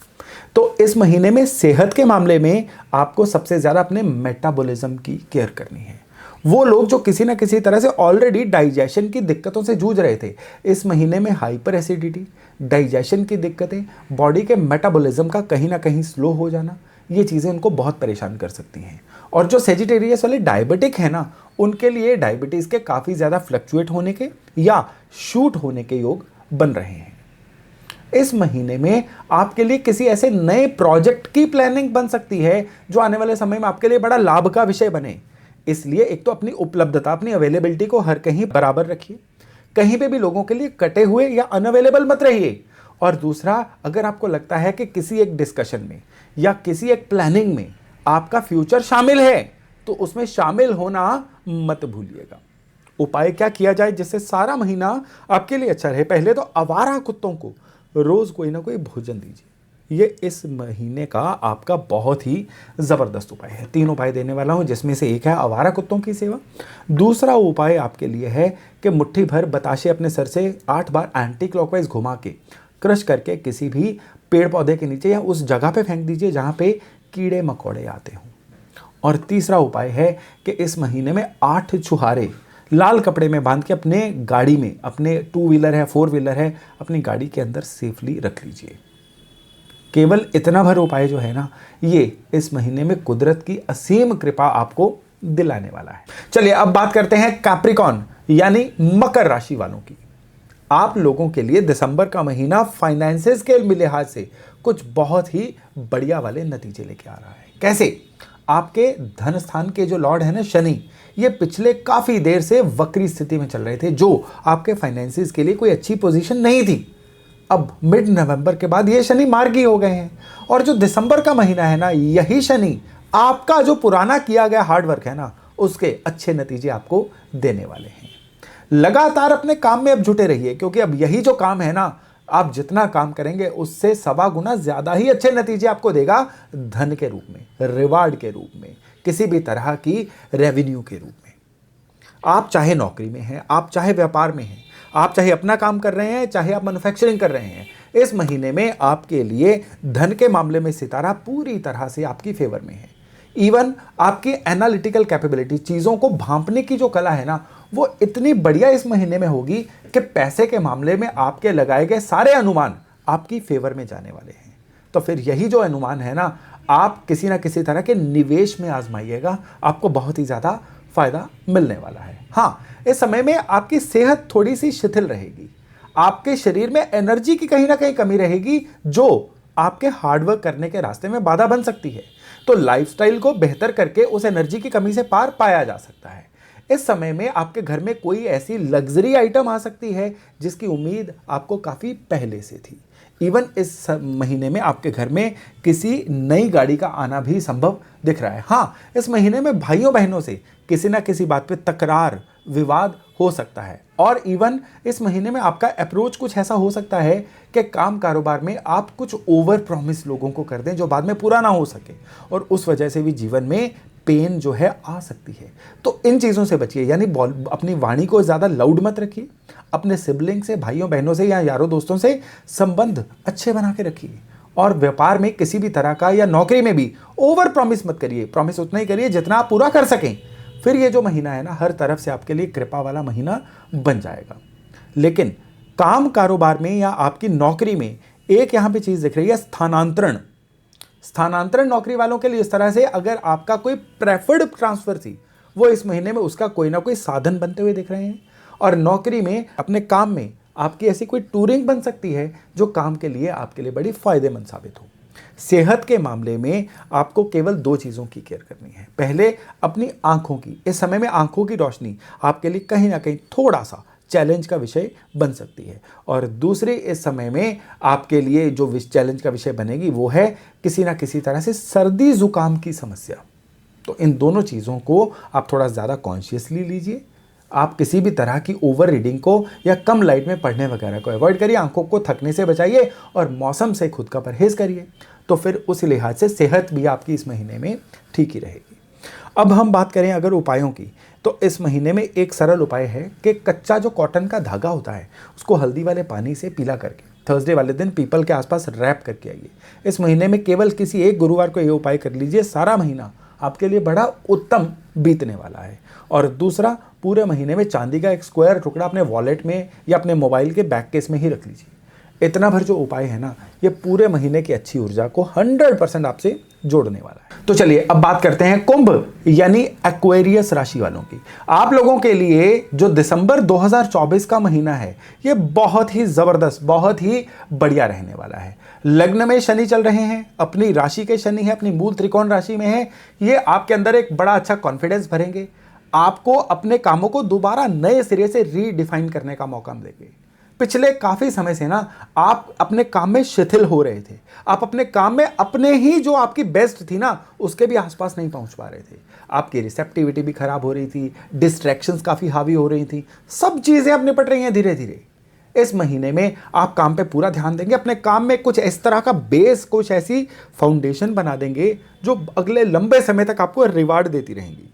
तो इस महीने में सेहत के मामले में आपको सबसे ज़्यादा अपने मेटाबॉलिज्म की केयर करनी है। वो लोग जो किसी ना किसी तरह से ऑलरेडी डाइजेशन की दिक्कतों से जूझ रहे थे, इस महीने में हाइपर एसिडिटी, डाइजेशन की दिक्कतें, बॉडी के मेटाबॉलिज्म का कहीं ना कहीं स्लो हो जाना, ये चीज़ें उनको बहुत परेशान कर सकती हैं। और जो सेजिटेरियस वाले डायबिटिक है ना, उनके लिए डायबिटीज़ के काफ़ी ज़्यादा फ्लक्चुएट होने के या शूट होने के योग बन रहे हैं। इस महीने में आपके लिए किसी ऐसे नए प्रोजेक्ट की प्लानिंग बन सकती है जो आने वाले समय में आपके लिए बड़ा लाभ का विषय बने। इसलिए एक तो अपनी उपलब्धता, अपनी अवेलेबिलिटी को हर कहीं बराबर रखिए, कहीं पे भी लोगों के लिए कटे हुए या अनअवेलेबल मत रहिए। और दूसरा, अगर आपको लगता है कि किसी एक डिस्कशन में या किसी एक प्लानिंग में आपका फ्यूचर शामिल है, तो उसमें शामिल होना मत भूलिएगा। उपाय क्या किया जाए जिससे सारा महीना आपके लिए अच्छा रहे? पहले तो आवारा कुत्तों को रोज कोई ना कोई भोजन दीजिए। ये इस महीने का आपका बहुत ही ज़बरदस्त उपाय है। 3 उपाय देने वाला हूँ, जिसमें से एक है आवारा कुत्तों की सेवा। दूसरा उपाय आपके लिए है कि मुट्ठी भर बताशे अपने सर से 8 बार एंटी क्लॉकवाइज घुमा के क्रश करके किसी भी पेड़ पौधे के नीचे या उस जगह पे फेंक दीजिए जहाँ पे कीड़े मकोड़े आते हों। और तीसरा उपाय है कि इस महीने में 8 छुहारे लाल कपड़े में बांध के अपने गाड़ी में, अपने 2 व्हीलर है, 4 व्हीलर है, अपनी गाड़ी के अंदर सेफली रख लीजिए। केवल इतना भर उपाय जो है ना, ये इस महीने में कुदरत की असीम कृपा आपको दिलाने वाला है। चलिए अब बात करते हैं कैप्रिकॉन यानी मकर राशि वालों की। आप लोगों के लिए दिसंबर का महीना फाइनेंसेस के लिहाज से कुछ बहुत ही बढ़िया वाले नतीजे लेके आ रहा है। कैसे? आपके धन स्थान के जो लॉर्ड है ना शनि, ये पिछले काफी देर से वक्री स्थिति में चल रहे थे, जो आपके फाइनेंसेस के लिए कोई अच्छी पोजीशन नहीं थी। अब मिड नवंबर के बाद ये शनि मार्गी हो गए हैं, और जो दिसंबर का महीना है ना, यही शनि आपका जो पुराना किया गया हार्डवर्क है ना, उसके अच्छे नतीजे आपको देने वाले हैं। लगातार अपने काम में अब जुटे रहिए, क्योंकि अब यही जो काम है ना, आप जितना काम करेंगे उससे 1.25 गुना ज्यादा ही अच्छे नतीजे आपको देगा, धन के रूप में, रिवार्ड के रूप में, किसी भी तरह की रेवेन्यू के रूप में। आप चाहे नौकरी में हैं, आप चाहे व्यापार में हैं, आप चाहे अपना काम कर रहे हैं, चाहे आप मैन्युफैक्चरिंग कर रहे हैं, इस महीने में आपके लिए धन के मामले में सितारा पूरी तरह से आपकी फेवर में है। इवन आपकी एनालिटिकल कैपेबिलिटी, चीज़ों को भांपने की जो कला है ना, वो इतनी बढ़िया इस महीने में होगी कि पैसे के मामले में आपके लगाए गए सारे अनुमान आपकी फेवर में जाने वाले हैं। तो फिर यही जो अनुमान है ना, आप किसी ना किसी तरह के निवेश में आजमाइएगा, आपको बहुत ही ज़्यादा फायदा मिलने वाला है। हाँ, इस समय में आपकी सेहत थोड़ी सी शिथिल रहेगी, आपके शरीर में एनर्जी की कहीं ना कहीं कमी रहेगी, जो आपके हार्डवर्क करने के रास्ते में बाधा बन सकती है। तो लाइफस्टाइल को बेहतर करके उस एनर्जी की कमी से पार पाया जा सकता है। इस समय में आपके घर में कोई ऐसी लग्जरी आइटम आ सकती है जिसकी उम्मीद आपको काफ़ी पहले से थी। इवन इस महीने में आपके घर में किसी नई गाड़ी का आना भी संभव दिख रहा है। हाँ, इस महीने में भाइयों बहनों से किसी ना किसी बात पे तकरार, विवाद हो सकता है, और इवन इस महीने में आपका अप्रोच कुछ ऐसा हो सकता है कि काम कारोबार में आप कुछ ओवर प्रॉमिस लोगों को कर दें जो बाद में पूरा ना हो सके, और उस वजह से भी जीवन में पेन जो है आ सकती है। तो इन चीज़ों से बचिए, यानी अपनी वाणी को ज़्यादा लाउड मत रखिए, अपने सिबलिंग से, भाइयों बहनों से या यारों दोस्तों से संबंध अच्छे बना के रखिए, और व्यापार में किसी भी तरह का या नौकरी में भी ओवर प्रॉमिस मत करिए। प्रॉमिस उतना ही करिए जितना आप पूरा कर सकें। फिर ये जो महीना है ना, हर तरफ से आपके लिए कृपा वाला महीना बन जाएगा। लेकिन काम कारोबार में या आपकी नौकरी में एक यहाँ पे चीज़ दिख रही है, स्थानांतरण। स्थानांतरण नौकरी वालों के लिए इस तरह से, अगर आपका कोई प्रेफर्ड ट्रांसफर थी, वो इस महीने में उसका कोई ना कोई साधन बनते हुए दिख रहे हैं। और नौकरी में, अपने काम में आपकी ऐसी कोई टूरिंग बन सकती है जो काम के लिए आपके लिए बड़ी फायदेमंद साबित हो। सेहत के मामले में आपको केवल 2 चीज़ों की केयर करनी है। पहले अपनी आंखों की। इस समय में आंखों की रोशनी आपके लिए कहीं ना कहीं थोड़ा सा चैलेंज का विषय बन सकती है। और दूसरी, इस समय में आपके लिए जो चैलेंज का विषय बनेगी वो है किसी ना किसी तरह से सर्दी जुकाम की समस्या। तो इन दोनों चीज़ों को आप थोड़ा ज़्यादा कॉन्शियसली लीजिए। आप किसी भी तरह की ओवर रीडिंग को या कम लाइट में पढ़ने वगैरह को अवॉइड करिए, आंखों को थकने से बचाइए, और मौसम से खुद का परहेज करिए। तो फिर उस लिहाज से सेहत भी आपकी इस महीने में ठीक ही रहेगी। अब हम बात करें अगर उपायों की, तो इस महीने में एक सरल उपाय है कि कच्चा जो कॉटन का धागा होता है उसको हल्दी वाले पानी से पीला करके थर्सडे वाले दिन पीपल के आसपास रैप करके आइए। इस महीने में केवल किसी एक गुरुवार को ये उपाय कर लीजिए, सारा महीना आपके लिए बड़ा उत्तम बीतने वाला है। और दूसरा, पूरे महीने में चांदी का एक स्क्वायर टुकड़ा अपने वॉलेट में या अपने मोबाइल के बैक केस में ही रख लीजिए। इतना भर जो उपाय है ना, ये पूरे महीने की अच्छी ऊर्जा को 100% आपसे जोड़ने वाला है। तो चलिए अब बात करते हैं कुंभ यानी एक्वेरियस राशि वालों की। आप लोगों के लिए जो दिसंबर 2024 का महीना है, ये बहुत ही जबरदस्त, बहुत ही बढ़िया रहने वाला है। लग्न में शनि चल रहे हैं, अपनी राशि के शनि है, अपनी मूल त्रिकोण राशि में है। ये आपके अंदर एक बड़ा अच्छा कॉन्फिडेंस भरेंगे, आपको अपने कामों को दोबारा नए सिरे से रीडिफाइन करने का मौका देंगे। पिछले काफी समय से ना आप अपने काम में शिथिल हो रहे थे, आप अपने काम में अपने ही जो आपकी बेस्ट थी ना उसके भी आसपास नहीं पहुंच पा रहे थे। आपकी रिसेप्टिविटी भी खराब हो रही थी, डिस्ट्रैक्शंस काफी हावी हो रही थी, सब चीजें अब निपट रही हैं धीरे धीरे। इस महीने में आप काम पे पूरा ध्यान देंगे, अपने काम में कुछ इस तरह का बेस, कुछ ऐसी फाउंडेशन बना देंगे जो अगले लंबे समय तक आपको रिवार्ड देती रहेंगी।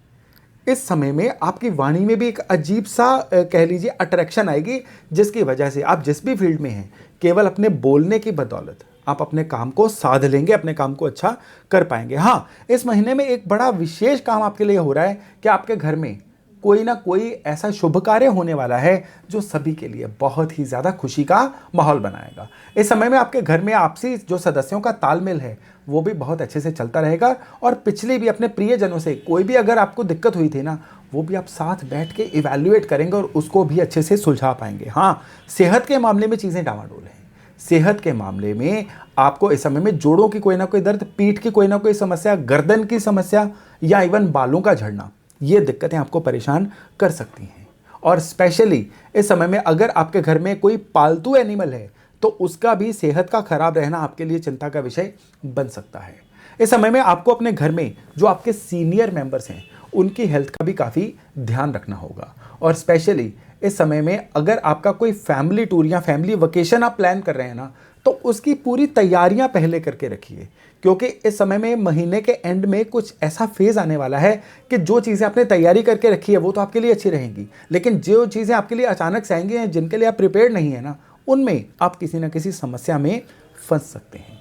इस समय में आपकी वाणी में भी एक अजीब सा कह लीजिए अट्रैक्शन आएगी, जिसकी वजह से आप जिस भी फील्ड में हैं, केवल अपने बोलने की बदौलत आप अपने काम को साध लेंगे, अपने काम को अच्छा कर पाएंगे। हाँ, इस महीने में एक बड़ा विशेष काम आपके लिए हो रहा है कि आपके घर में कोई ना कोई ऐसा शुभ कार्य होने वाला है जो सभी के लिए बहुत ही ज़्यादा खुशी का माहौल बनाएगा। इस समय में आपके घर में आपसी जो सदस्यों का तालमेल है वो भी बहुत अच्छे से चलता रहेगा, और पिछले भी अपने प्रियजनों से कोई भी अगर आपको दिक्कत हुई थी ना, वो भी आप साथ बैठ के इवैल्यूएट करेंगे और उसको भी अच्छे से सुलझा पाएंगे। हाँ, सेहत के मामले में चीज़ें डामाडोल हैं। सेहत के मामले में आपको इस समय में जोड़ों की कोई ना कोई दर्द, पीठ की कोई ना कोई समस्या, गर्दन की समस्या या इवन बालों का झड़ना, ये दिक्कतें आपको परेशान कर सकती हैं। और स्पेशली इस समय में अगर आपके घर में कोई पालतू एनिमल है तो उसका भी सेहत का खराब रहना आपके लिए चिंता का विषय बन सकता है। इस समय में आपको अपने घर में जो आपके सीनियर मेंबर्स हैं उनकी हेल्थ का भी काफ़ी ध्यान रखना होगा। और स्पेशली इस समय में अगर आपका कोई फैमिली टूर या फैमिली वेकेशन आप प्लान कर रहे हैं ना, तो उसकी पूरी तैयारियां पहले करके रखिए, क्योंकि इस समय में महीने के एंड में कुछ ऐसा फेज आने वाला है कि जो चीज़ें आपने तैयारी करके रखी है वो तो आपके लिए अच्छी रहेंगी, लेकिन जो चीज़ें आपके लिए अचानक से आएंगी जिनके लिए आप प्रिपेयर्ड नहीं है ना, उनमें आप किसी ना किसी समस्या में फंस सकते हैं।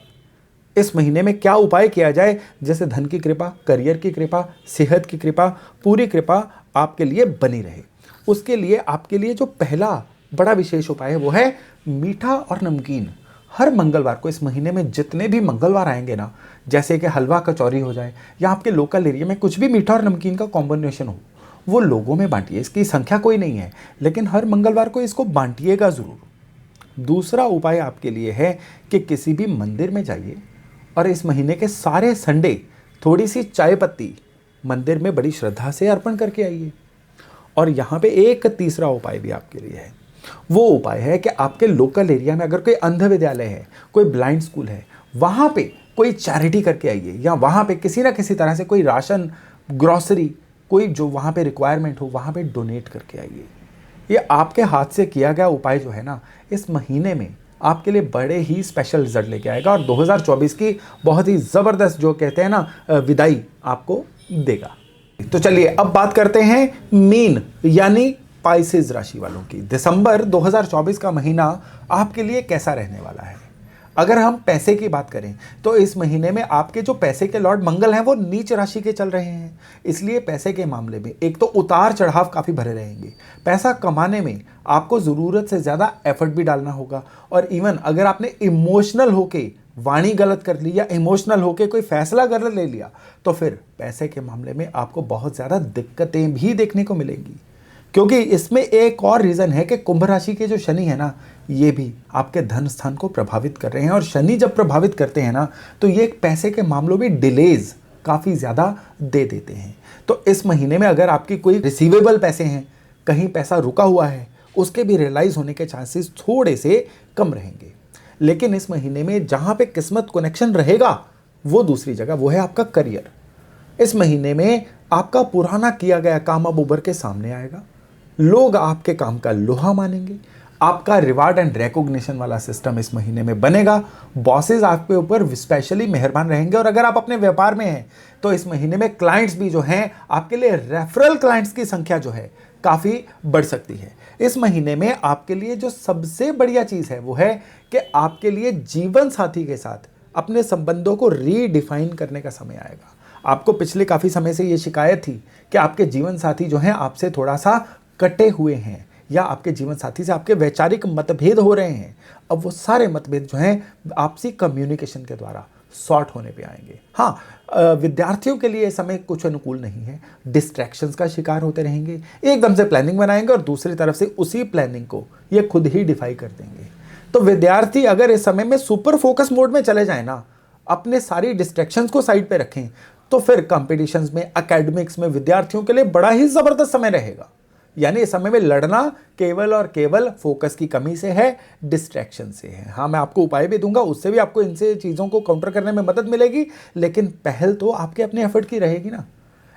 इस महीने में क्या उपाय किया जाए जैसे धन की कृपा, करियर की कृपा, सेहत की कृपा, पूरी कृपा आपके लिए बनी रहे? उसके लिए आपके लिए जो पहला बड़ा विशेष उपाय है वो है मीठा और नमकीन। हर मंगलवार को इस महीने में जितने भी मंगलवार आएंगे ना, जैसे कि हलवा कचौरी हो जाए या आपके लोकल एरिया में कुछ भी मीठा और नमकीन का कॉम्बिनेशन हो, वो लोगों में बांटिए। इसकी संख्या कोई नहीं है, लेकिन हर मंगलवार को इसको बांटिएगा ज़रूर। दूसरा उपाय आपके लिए है कि किसी भी मंदिर में जाइए और इस महीने के सारे संडे थोड़ी सी चाय पत्ती मंदिर में बड़ी श्रद्धा से अर्पण करके आइए। और यहाँ पे एक तीसरा उपाय भी आपके लिए है। वो उपाय है कि आपके लोकल एरिया में अगर कोई अंध विद्यालय है, कोई ब्लाइंड स्कूल है, वहाँ पे कोई चैरिटी करके आइए, या वहाँ पे किसी ना किसी तरह से कोई राशन, ग्रॉसरी, कोई जो वहाँ पे रिक्वायरमेंट हो वहाँ पे डोनेट करके आइए। ये आपके हाथ से किया गया उपाय जो है ना, इस महीने में आपके लिए बड़े ही स्पेशल रिजल्ट लेके आएगा और 2024 की बहुत ही ज़बरदस्त जो कहते हैं ना विदाई आपको देगा। तो चलिए अब बात करते हैं मीन यानी पाइसेस राशि वालों की। दिसंबर 2024 का महीना आपके लिए कैसा रहने वाला है? अगर हम पैसे की बात करें तो इस महीने में आपके जो पैसे के लॉर्ड मंगल हैं वो नीच राशि के चल रहे हैं, इसलिए पैसे के मामले में एक तो उतार चढ़ाव काफ़ी भरे रहेंगे। पैसा कमाने में आपको ज़रूरत से ज़्यादा एफर्ट भी डालना होगा, और इवन अगर आपने इमोशनल होके वाणी गलत कर ली या इमोशनल होके कोई फैसला गलत ले लिया तो फिर पैसे के मामले में आपको बहुत ज़्यादा दिक्कतें भी देखने को मिलेंगी। क्योंकि इसमें एक और रीज़न है कि कुंभ राशि के जो शनि है ना, ये भी आपके धन स्थान को प्रभावित कर रहे हैं, और शनि जब प्रभावित करते हैं ना तो ये पैसे के मामलों में डिलेज काफ़ी ज़्यादा दे देते हैं। तो इस महीने में अगर आपकी कोई रिसीवेबल पैसे हैं, कहीं पैसा रुका हुआ है, उसके भी रियलाइज़ होने के चांसेस थोड़े से कम रहेंगे। लेकिन इस महीने में जहाँ पे किस्मत कनेक्शन रहेगा वो दूसरी जगह, वो है आपका करियर। इस महीने में आपका पुराना किया गया काम अब उभर के सामने आएगा, लोग आपके काम का लोहा मानेंगे, आपका रिवार्ड एंड रिकॉग्निशन वाला सिस्टम इस महीने में बनेगा, बॉसेस आपके ऊपर स्पेशली मेहरबान रहेंगे, और अगर आप अपने व्यापार में हैं तो इस महीने में क्लाइंट्स भी जो हैं आपके लिए रेफरल क्लाइंट्स की संख्या जो है काफ़ी बढ़ सकती है। इस महीने में आपके लिए जो सबसे बढ़िया चीज़ है वो है कि आपके लिए जीवन साथी के साथ अपने संबंधों को रीडिफाइन करने का समय आएगा। आपको पिछले काफ़ी समय से ये शिकायत थी कि आपके जीवन साथी जो हैं आपसे थोड़ा सा कटे हुए हैं, या आपके जीवन साथी से आपके वैचारिक मतभेद हो रहे हैं। अब वो सारे मतभेद जो हैं आपसी कम्युनिकेशन के द्वारा सॉर्ट होने पे आएंगे। हाँ, विद्यार्थियों के लिए समय कुछ अनुकूल नहीं है, डिस्ट्रैक्शंस का शिकार होते रहेंगे, एकदम से प्लानिंग बनाएंगे और दूसरी तरफ से उसी प्लानिंग को ये खुद ही डिफाई कर देंगे। तो विद्यार्थी अगर इस समय में सुपर फोकस मोड में चले जाएं ना, अपने सारी डिस्ट्रैक्शंस को साइड पे रखें, तो फिर कॉम्पिटिशन्स में, एकेडमिक्स में विद्यार्थियों के लिए बड़ा ही ज़बरदस्त समय रहेगा। यानी इस समय में लड़ना केवल और केवल फोकस की कमी से है, डिस्ट्रैक्शन से है। हाँ, मैं आपको उपाय भी दूंगा, उससे भी आपको इनसे चीज़ों को काउंटर करने में मदद मिलेगी, लेकिन पहल तो आपके अपने एफर्ट की रहेगी ना।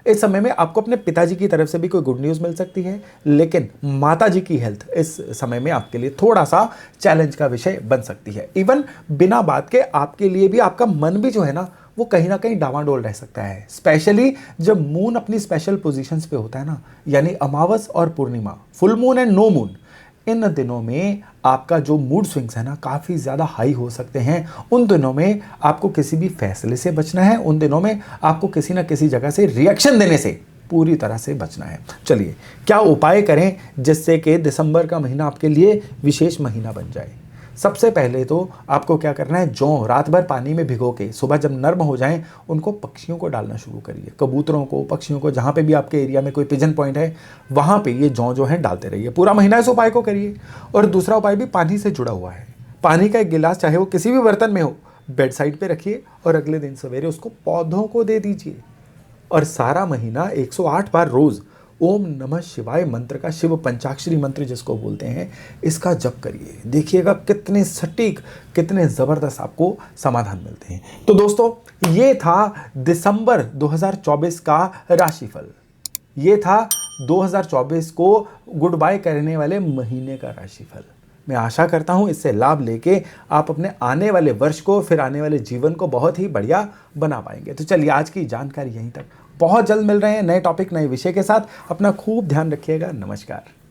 इस समय में आपको अपने पिताजी की तरफ से भी कोई गुड न्यूज़ मिल सकती है, लेकिन माताजी की हेल्थ इस समय में आपके लिए थोड़ा सा चैलेंज का विषय बन सकती है। इवन बिना बात के आपके लिए भी आपका मन भी जो है ना वो कहीं ना कहीं डावाडोल रह सकता है, स्पेशली जब मून अपनी स्पेशल पोजीशंस पे होता है ना, यानी अमावस और पूर्णिमा, full moon and no moon. इन दिनों में आपका जो मूड स्विंग्स है ना काफ़ी ज़्यादा हाई हो सकते हैं। उन दिनों में आपको किसी भी फैसले से बचना है, उन दिनों में आपको किसी ना किसी जगह से रिएक्शन देने से पूरी तरह से बचना है। चलिए, क्या उपाय करें जिससे कि दिसंबर का महीना आपके लिए विशेष महीना बन जाए? सबसे पहले तो आपको क्या करना है, जौ रात भर पानी में भिगो के सुबह जब नर्म हो जाएं उनको पक्षियों को डालना शुरू करिए। कबूतरों को, पक्षियों को, जहाँ पे भी आपके एरिया में कोई पिजन पॉइंट है वहाँ पे ये जौ जो है डालते रहिए। पूरा महीना इस उपाय को करिए। और दूसरा उपाय भी पानी से जुड़ा हुआ है। पानी का एक गिलास चाहे वो किसी भी बर्तन में हो, बेड साइड पर रखिए और अगले दिन सवेरे उसको पौधों को दे दीजिए। और सारा महीना 108 बार रोज़ ओम नमः शिवाय मंत्र का, शिव पंचाक्षरी मंत्र जिसको बोलते हैं, इसका जप करिए। देखिएगा कितने सटीक, कितने ज़बरदस्त आपको समाधान मिलते हैं। तो दोस्तों, ये था दिसंबर 2024 का राशिफल। ये था 2024 को गुड बाय करने वाले महीने का राशिफल। मैं आशा करता हूं इससे लाभ लेके आप अपने आने वाले वर्ष को, फिर आने वाले जीवन को बहुत ही बढ़िया बना पाएंगे। तो चलिए, आज की जानकारी यहीं तक। बहुत जल्द मिल रहे हैं नए टॉपिक, नए विषय के साथ। अपना खूब ध्यान रखिएगा। नमस्कार।